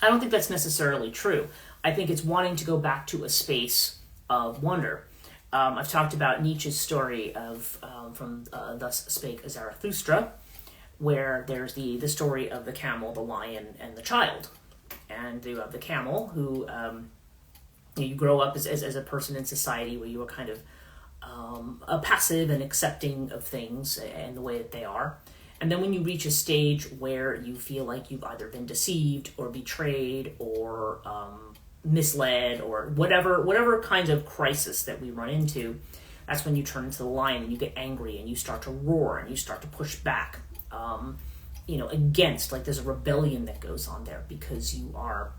I don't think that's necessarily true. I think it's wanting to go back to a space of wonder. I've talked about Nietzsche's story of from Thus Spake Zarathustra, where there's the story of the camel, the lion, and the child. And you have the camel, who you grow up as a person in society where you are kind of passive and accepting of things and the way that they are. And then when you reach a stage where you feel like you've either been deceived or betrayed or misled or whatever kinds of crisis that we run into, that's when you turn into the lion and you get angry and you start to roar and you start to push back against, like there's a rebellion that goes on there because you are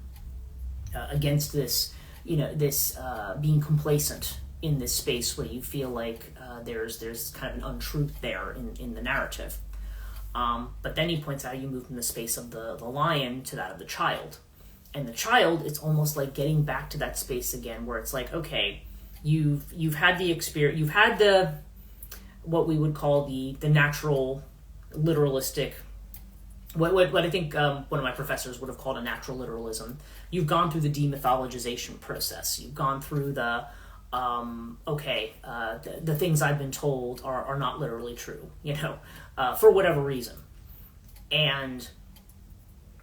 against this being complacent in this space where you feel like there's kind of an untruth there in the narrative. But then he points out you move from the space of the lion to that of the child. And the child, it's almost like getting back to that space again where it's like, okay, you've had the experience, you've had the what we would call the natural literalistic, what I think one of my professors would have called a natural literalism. You've gone through the demythologization process. You've gone through the things I've been told are not literally true, for whatever reason.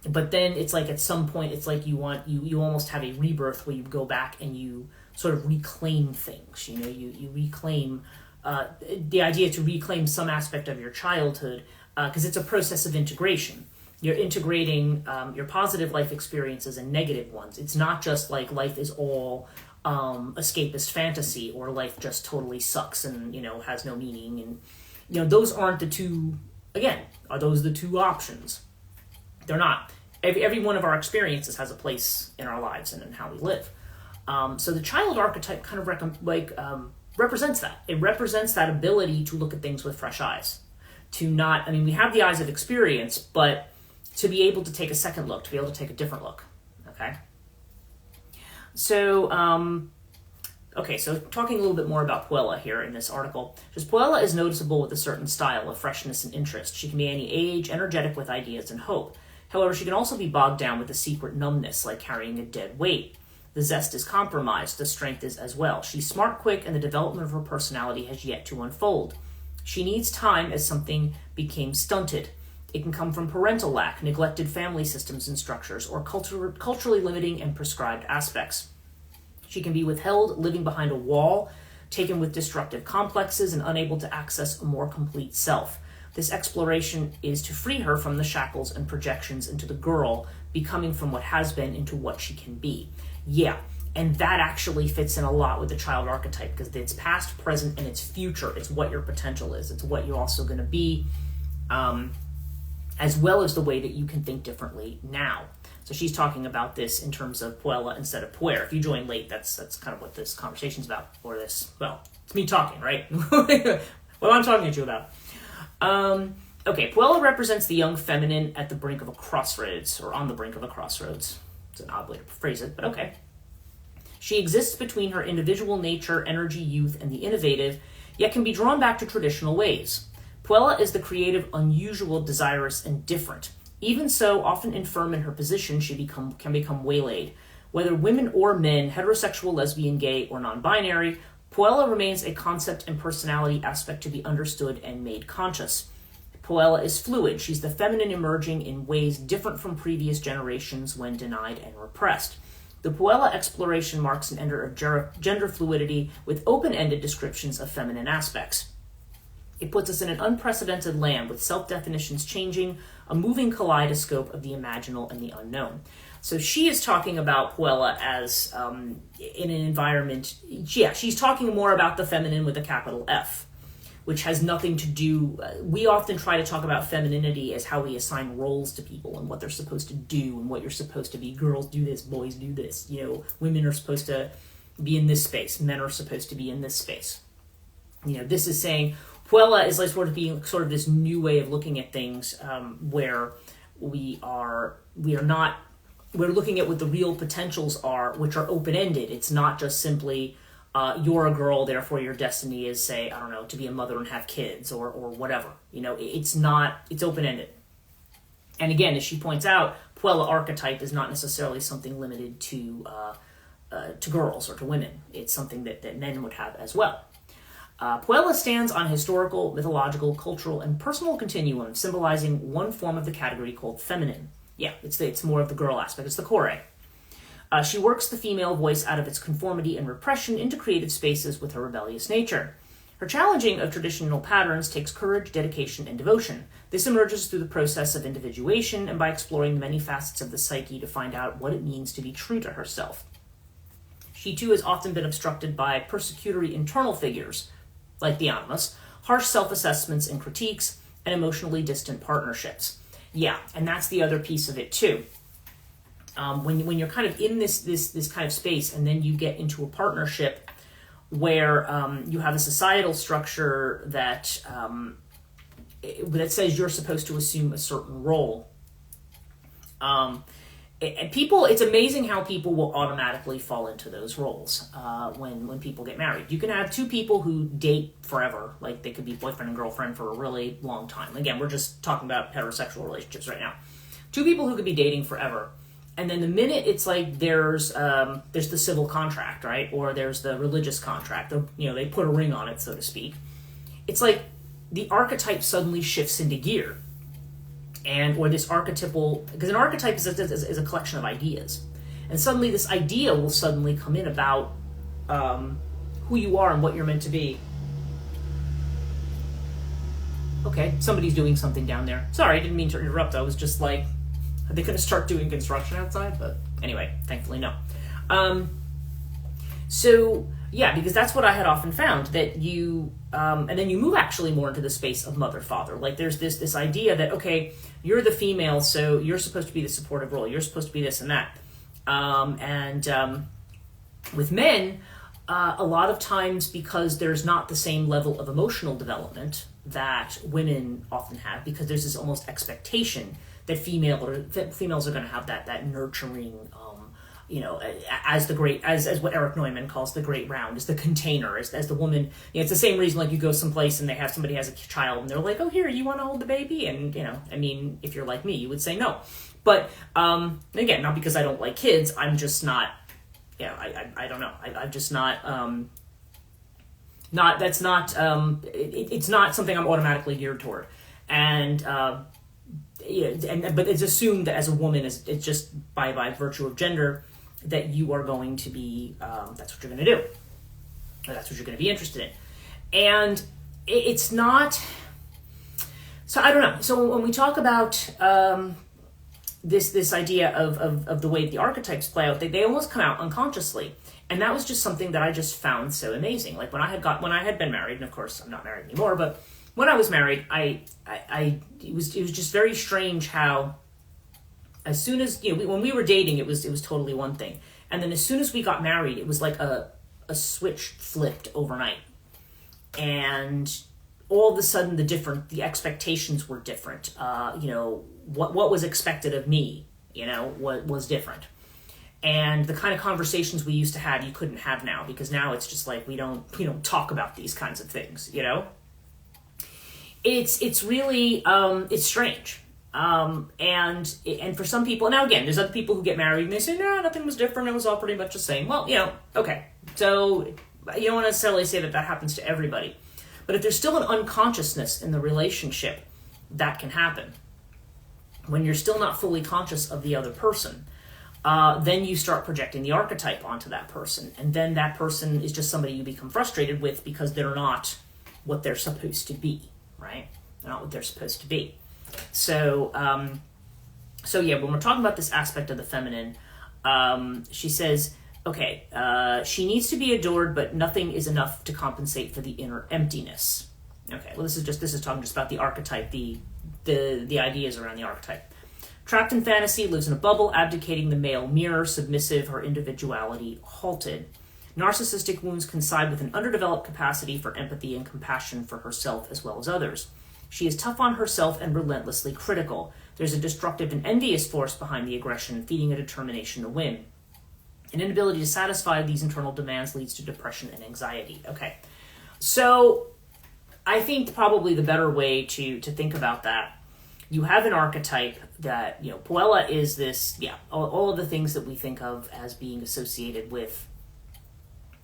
But then it's like at some point, it's like you almost have a rebirth where you go back and you sort of reclaim things. You reclaim the idea to reclaim some aspect of your childhood because it's a process of integration. You're integrating your positive life experiences and negative ones. It's not just like life is all escapist fantasy, or life just totally sucks and, has no meaning. And, those aren't the two, again, are those the two options? They're not. Every one of our experiences has a place in our lives and in how we live. So the child archetype kind of represents that. It represents that ability to look at things with fresh eyes. We have the eyes of experience, but to be able to take a second look, to be able to take a different look. Okay? So, so talking a little bit more about Puella here in this article. Just Puella is noticeable with a certain style of freshness and interest. She can be any age, energetic with ideas and hope. However, she can also be bogged down with a secret numbness, like carrying a dead weight. The zest is compromised, the strength is as well. She's smart, quick, and the development of her personality has yet to unfold. She needs time as something became stunted. It can come from parental lack, neglected family systems and structures, or culturally limiting and prescribed aspects. She can be withheld, living behind a wall, taken with destructive complexes, and unable to access a more complete self. This exploration is to free her from the shackles and projections into the girl, becoming from what has been into what she can be. Yeah, and that actually fits in a lot with the child archetype, because it's past, present, and it's future. It's what your potential is. It's what you're also going to be, as well as the way that you can think differently now. So she's talking about this in terms of Puella instead of Puer. If you join late, that's kind of what this conversation's about, or this, well, it's me talking, right? What I'm talking to you about. Puella represents the young feminine at the brink of a crossroads, or on the brink of a crossroads. It's an odd way to phrase it, but okay. She exists between her individual nature, energy, youth, and the innovative, yet can be drawn back to traditional ways. Puella is the creative, unusual, desirous, and different. Even so, often infirm in her position, she can become waylaid. Whether women or men, heterosexual, lesbian, gay, or non-binary, Puella remains a concept and personality aspect to be understood and made conscious. Puella is fluid. She's the feminine emerging in ways different from previous generations when denied and repressed. The Puella exploration marks an end of gender fluidity with open-ended descriptions of feminine aspects. It puts us in an unprecedented land with self-definitions changing, a moving kaleidoscope of the imaginal and the unknown. So she is talking about Puella as in an environment, she's talking more about the feminine with a capital F, which has nothing to do, we often try to talk about femininity as how we assign roles to people and what they're supposed to do and what you're supposed to be. Girls do this, boys do this. Women are supposed to be in this space, men are supposed to be in this space. This is saying Puella is like sort of this new way of looking at things, where we're looking at what the real potentials are, which are open-ended. It's not just simply you're a girl, therefore your destiny is, say, I don't know, to be a mother and have kids or whatever. It's open-ended. And again, as she points out, Puella archetype is not necessarily something limited to girls or to women. It's something that men would have as well. Puella stands on a historical, mythological, cultural, and personal continuum, symbolizing one form of the category called feminine. Yeah, it's more of the girl aspect. It's the core. She works the female voice out of its conformity and repression into creative spaces with her rebellious nature. Her challenging of traditional patterns takes courage, dedication, and devotion. This emerges through the process of individuation and by exploring the many facets of the psyche to find out what it means to be true to herself. She, too, has often been obstructed by persecutory internal figures, like the animus, harsh self-assessments and critiques, and emotionally distant partnerships. Yeah, and that's the other piece of it, too. When you're kind of in this kind of space, and then you get into a partnership where you have a societal structure that says you're supposed to assume a certain role. It's amazing how people will automatically fall into those roles when people get married. You can have two people who date forever, like they could be boyfriend and girlfriend for a really long time. Again, we're just talking about heterosexual relationships right now. Two people who could be dating forever. And then the minute it's like there's the civil contract, right? Or there's the religious contract. They put a ring on it, so to speak. It's like the archetype suddenly shifts into gear. Or this archetypal, because an archetype is a collection of ideas. And suddenly this idea will suddenly come in about who you are and what you're meant to be. Okay, somebody's doing something down there. Sorry, I didn't mean to interrupt. I was just like, are they going to start doing construction outside? But anyway, thankfully no. So yeah, because that's what I had often found, that you and then you move actually more into the space of mother father. Like there's this idea that, okay, you're the female, so you're supposed to be the supportive role, you're supposed to be this and that. With men, a lot of times, because there's not the same level of emotional development that women often have, because there's this almost expectation that females are going to have that nurturing, as what Eric Neumann calls the great round, as the container, as the woman. It's the same reason, like you go someplace and somebody has a child and they're like, oh, here, you want to hold the baby? And if you're like me, you would say no. But again, not because I don't like kids, I'm just not. I don't know. I'm just not. That's not. It's not something I'm automatically geared toward, but it's assumed that as a woman, it's just by virtue of gender, that you are going to be. That's what you're going to do. Or that's what you're going to be interested in, and it's not. So I don't know. So when we talk about this idea of the way the archetypes play out, they almost come out unconsciously, and that was just something that I just found so amazing. Like when I had been married, and of course I'm not married anymore, but when I was married, it was just very strange how, as soon as when we were dating, it was totally one thing, and then as soon as we got married, it was like a switch flipped overnight, and all of a sudden the expectations were different. What was expected of me, was different. And the kind of conversations we used to have, you couldn't have now, because now it's just like we don't talk about these kinds of things, It's really it's strange. And for some people, now again, there's other people who get married and they say, no, nothing was different, it was all pretty much the same. Well, okay. So you don't want to necessarily say that happens to everybody. But if there's still an unconsciousness in the relationship, that can happen. When you're still not fully conscious of the other person, then you start projecting the archetype onto that person. And then that person is just somebody you become frustrated with because they're not what they're supposed to be, right? They're not what they're supposed to be. So yeah, when we're talking about this aspect of the feminine, she says, okay, she needs to be adored, but nothing is enough to compensate for the inner emptiness. Okay, well, this is talking just about the archetype, the ideas around the archetype. Trapped in fantasy, lives in a bubble, abdicating the male mirror, submissive, her individuality halted. Narcissistic wounds coincide with an underdeveloped capacity for empathy and compassion for herself as well as others. She is tough on herself and relentlessly critical. There's a destructive and envious force behind the aggression, feeding a determination to win. An inability to satisfy these internal demands leads to depression and anxiety. Okay, so I think probably the better way to think about that, you have an archetype that, Puella is this, all of the things that we think of as being associated with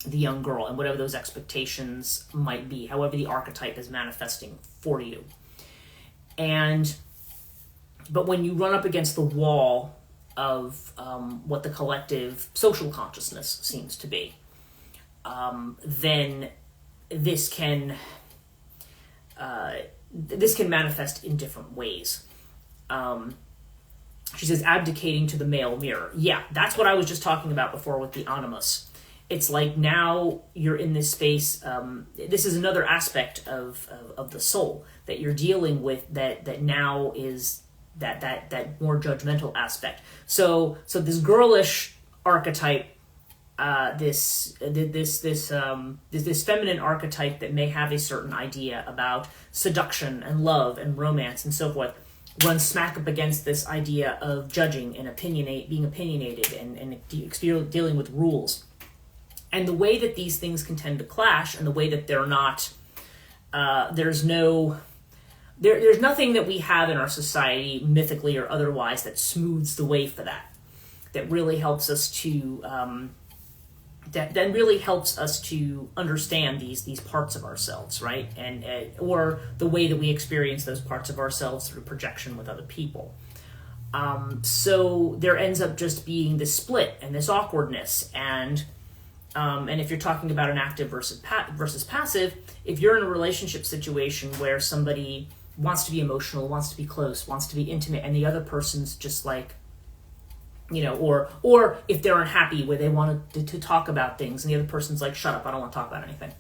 the young girl and whatever those expectations might be, however the archetype is manifesting for you. But when you run up against the wall of what the collective social consciousness seems to be, then this can manifest in different ways. She says abdicating to the male mirror. Yeah, that's what I was just talking about before with the animus. It's like now you're in this space. This is another aspect of the soul that you're dealing with that now is that more judgmental aspect. So this girlish archetype, this feminine archetype that may have a certain idea about seduction and love and romance and so forth, runs smack up against this idea of judging and being opinionated and dealing with rules. And the way that these things can tend to clash, and the way that they're not, there's nothing that we have in our society, mythically or otherwise, that smooths the way for that. That really helps us to understand these parts of ourselves, right? And or the way that we experience those parts of ourselves through projection with other people. So there ends up just being this split and this awkwardness, and if you're talking about an active versus passive, if you're in a relationship situation where somebody wants to be emotional, wants to be close, wants to be intimate, and the other person's just like or if they're unhappy where they want to talk about things and the other person's like, shut up, I don't want to talk about anything.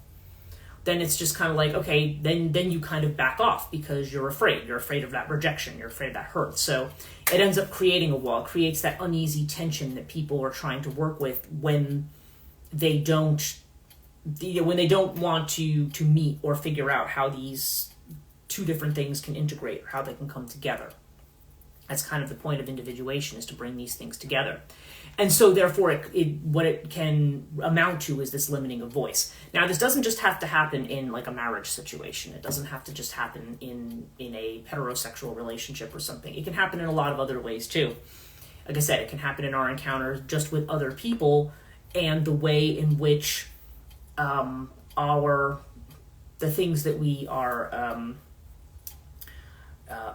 Then it's just kind of like, okay, then you kind of back off because you're afraid. You're afraid of that rejection. You're afraid that hurts. So it ends up creating a wall. It creates that uneasy tension that people are trying to work with when they don't want to meet or figure out how these two different things can integrate or how they can come together. That's kind of the point of individuation, is to bring these things together. And so therefore, what it can amount to is this limiting of voice. Now, this doesn't just have to happen in like a marriage situation. It doesn't have to just happen in a heterosexual relationship or something. It can happen in a lot of other ways too. Like I said, it can happen in our encounters just with other people, and the way in which the things that we are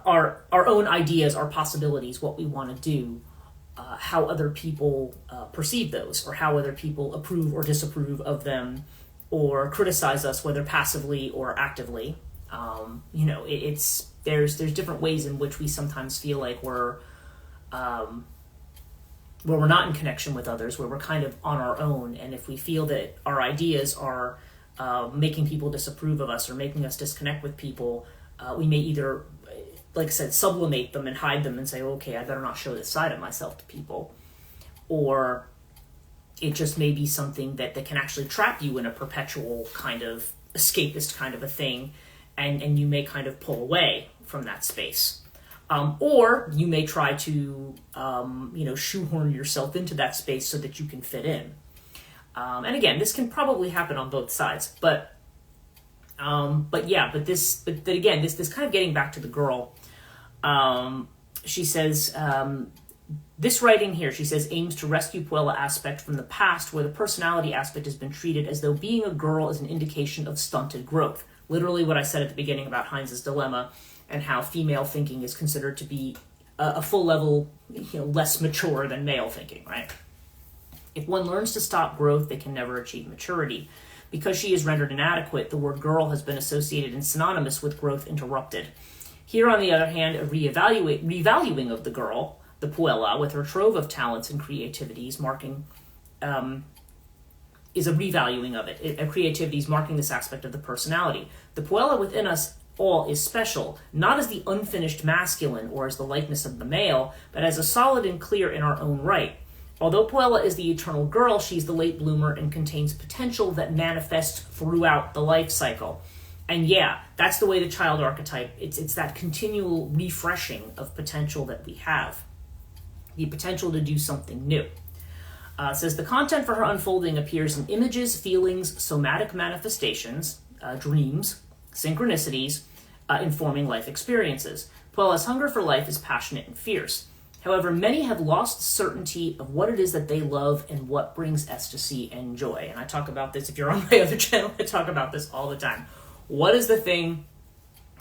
our own ideas, our possibilities, what we want to do, how other people perceive those, or how other people approve or disapprove of them, or criticize us, whether passively or actively. There's different ways in which we sometimes feel like we're not in connection with others, where we're kind of on our own, and if we feel that our ideas are making people disapprove of us or making us disconnect with people, we may either, like I said, sublimate them and hide them and say, okay, I better not show this side of myself to people. Or it just may be something that can actually trap you in a perpetual kind of escapist kind of a thing, and you may kind of pull away from that space. Or you may try to, shoehorn yourself into that space so that you can fit in. And again, this can probably happen on both sides, but again, this kind of getting back to the girl, she says, this writing here, she says, aims to rescue Puella aspect from the past, where the personality aspect has been treated as though being a girl is an indication of stunted growth. Literally what I said at the beginning about Heinz's dilemma, and how female thinking is considered to be a full level, less mature than male thinking, right? If one learns to stop growth, they can never achieve maturity. Because she is rendered inadequate, the word girl has been associated and synonymous with growth interrupted. Here, on the other hand, a revaluing of the girl, the Puella, with her trove of talents and creativities, is a revaluing of it. Creativities marking this aspect of the personality. The Puella within us all is special, not as the unfinished masculine or as the likeness of the male, but as a solid and clear in our own right. Although Puella is the eternal girl, she's the late bloomer and contains potential that manifests throughout the life cycle. And yeah, that's the way the child archetype, it's that continual refreshing of potential that we have. The potential to do something new. It says the content for her unfolding appears in images, feelings, somatic manifestations, dreams, synchronicities, informing life experiences. Puella's hunger for life is passionate and fierce. However, many have lost certainty of what it is that they love and what brings ecstasy and joy. And I talk about this, if you're on my other channel, I talk about this all the time. What is the thing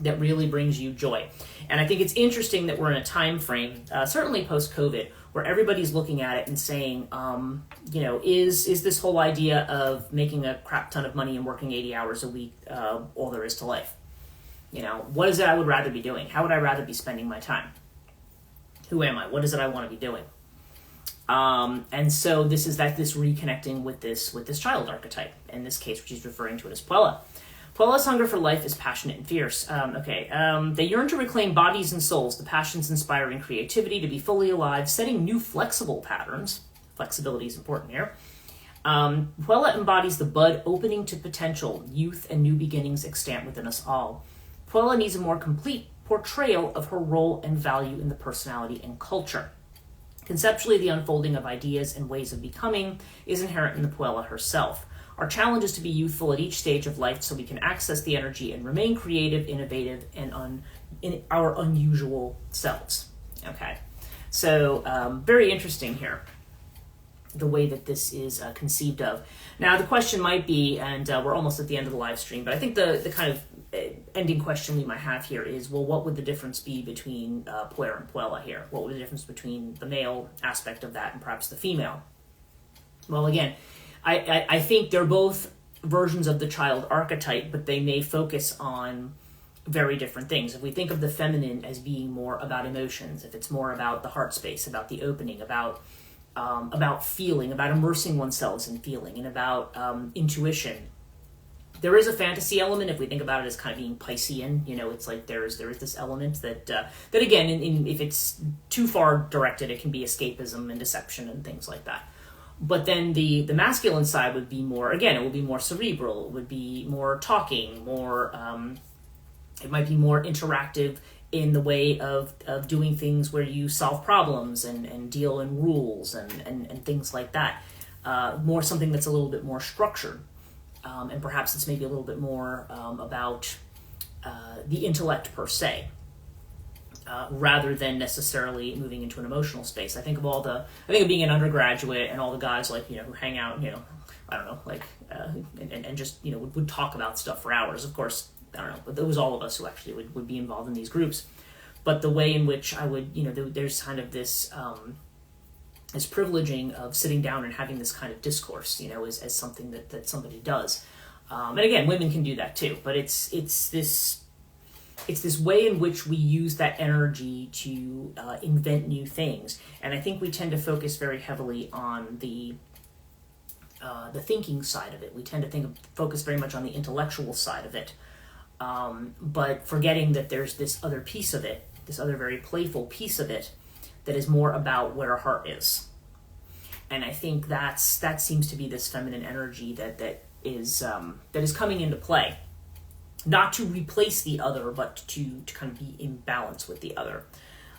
that really brings you joy? And I think it's interesting that we're in a time frame, certainly post-COVID, where everybody's looking at it and saying, is this whole idea of making a crap ton of money and working 80 hours a week all there is to life? What is it I would rather be doing? How would I rather be spending my time? Who am I? What is it I want to be doing? And so this is this reconnecting with this child archetype, in this case, which he's referring to it as Puella. Puella's hunger for life is passionate and fierce. They yearn to reclaim bodies and souls, the passions inspiring creativity, to be fully alive, setting new flexible patterns. Flexibility is important here. Puella embodies the bud opening to potential, youth and new beginnings extant within us all. Puella needs a more complete portrayal of her role and value in the personality and culture. Conceptually, the unfolding of ideas and ways of becoming is inherent in the Puella herself. Our challenge is to be youthful at each stage of life so we can access the energy and remain creative, innovative, and in our unusual selves. Okay, so very interesting here, the way that this is conceived of. Now, the question might be, and we're almost at the end of the live stream, but I think the kind of ending question we might have here is, well, what would the difference be between Puer and Puella here? What would the difference between the male aspect of that and perhaps the female? Well, again, I think they're both versions of the child archetype, but they may focus on very different things. If we think of the feminine as being more about emotions, if it's more about the heart space, about the opening, about about feeling, about immersing oneself in feeling, and about intuition. There is a fantasy element if we think about it as kind of being Piscean. It's like there is this element that again, if it's too far directed, it can be escapism and deception and things like that. But then the masculine side would be more, again, it would be more cerebral. It would be more talking, more. It might be more interactive in the way of doing things where you solve problems and deal in rules and things like that. More something that's a little bit more structured. And perhaps it's maybe a little bit more about the intellect per se, rather than necessarily moving into an emotional space. I think of being an undergraduate and all the guys who hang out, I don't know, and just, would talk about stuff for hours. Of course, I don't know, but it was all of us who actually would be involved in these groups. But the way in which I would, there's kind of this privileging of sitting down and having this kind of discourse, as something that somebody does. And again, women can do that too, but it's this way in which we use that energy to invent new things. And I think we tend to focus very heavily on the thinking side of it. We tend to focus very much on the intellectual side of it. But forgetting that there's this other piece of it, this other very playful piece of it, that is more about where our heart is. And I think that seems to be this feminine energy that is coming into play. Not to replace the other, but to kind of be in balance with the other.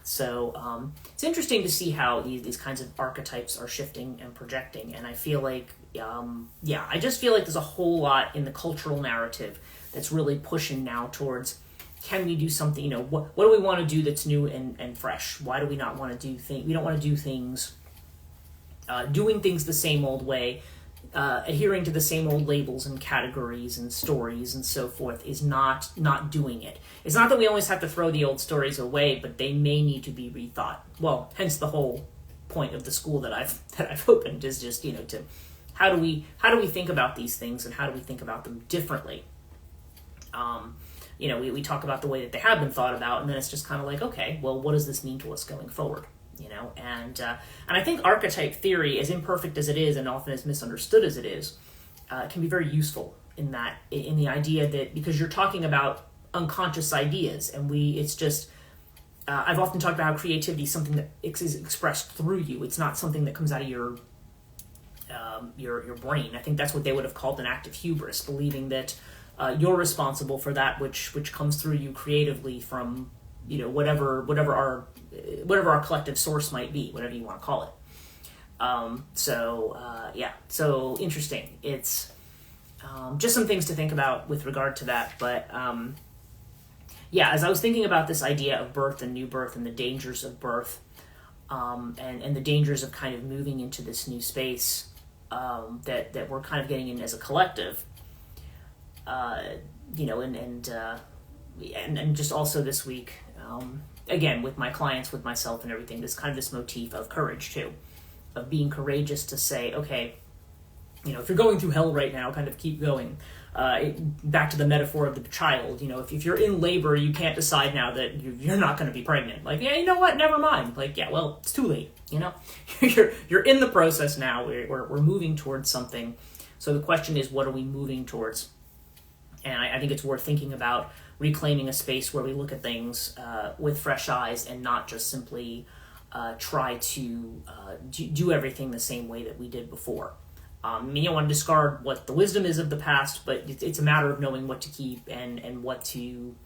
So it's interesting to see how these kinds of archetypes are shifting and projecting. And I feel like, I just feel like there's a whole lot in the cultural narrative that's really pushing now towards, can we do something, what do we want to do that's new and fresh? Why do we not want to do things? We don't want to do things, doing things the same old way, adhering to the same old labels and categories and stories and so forth is not doing it. It's not that we always have to throw the old stories away, but they may need to be rethought. Well, hence the whole point of the school that I've opened is just, to how do we think about these things and how do we think about them differently? We talk about the way that they have been thought about, and then it's just kind of like, okay, well, what does this mean to us going forward? And I think archetype theory, as imperfect as it is and often as misunderstood as it is, can be very useful in the idea that, because you're talking about unconscious ideas, and it's just, I've often talked about how creativity is something that is expressed through you. It's not something that comes out of your brain. I think that's what they would have called an act of hubris, believing that you're responsible for that which comes through you creatively from whatever our collective source might be, whatever you want to call it. So interesting. It's just some things to think about with regard to that. But as I was thinking about this idea of birth and new birth and the dangers of birth, and the dangers of kind of moving into this new space that we're kind of getting in as a collective, and just also this week, again, with my clients, with myself and everything, this motif of courage too, of being courageous to say, okay, if you're going through hell right now, kind of keep going. Back to the metaphor of the child, if you're in labor, you can't decide now that you're not going to be pregnant. Like, yeah, you know what? Never mind. Like, yeah, well, it's too late. You're in the process now. We're moving towards something. So the question is, what are we moving towards? And I think it's worth thinking about reclaiming a space where we look at things with fresh eyes and not just simply try to do everything the same way that we did before. You don't want to discard what the wisdom is of the past, but it's a matter of knowing what to keep and what to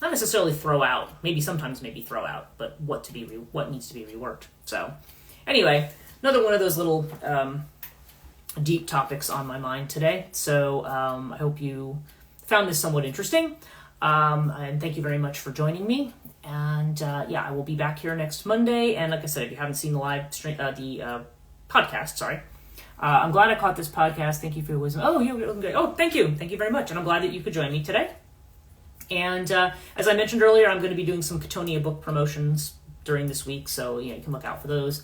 not necessarily throw out. Maybe sometimes throw out, but what needs to be reworked. So anyway, another one of those little deep topics on my mind today. So I hope you found this somewhat interesting. And thank you very much for joining me. And I will be back here next Monday. And like I said, if you haven't seen the live stream, the podcast, sorry. I'm glad I caught this podcast. Thank you for your wisdom. Oh, you're looking good. Oh, thank you. Thank you very much. And I'm glad that you could join me today. And as I mentioned earlier, I'm going to be doing some Chthonia book promotions during this week. So you can look out for those.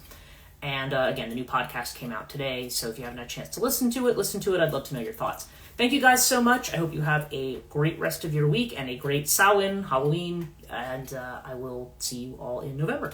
And again, the new podcast came out today. So if you haven't had a chance to listen to it. I'd love to know your thoughts. Thank you guys so much. I hope you have a great rest of your week and a great Samhain, Halloween. And I will see you all in November.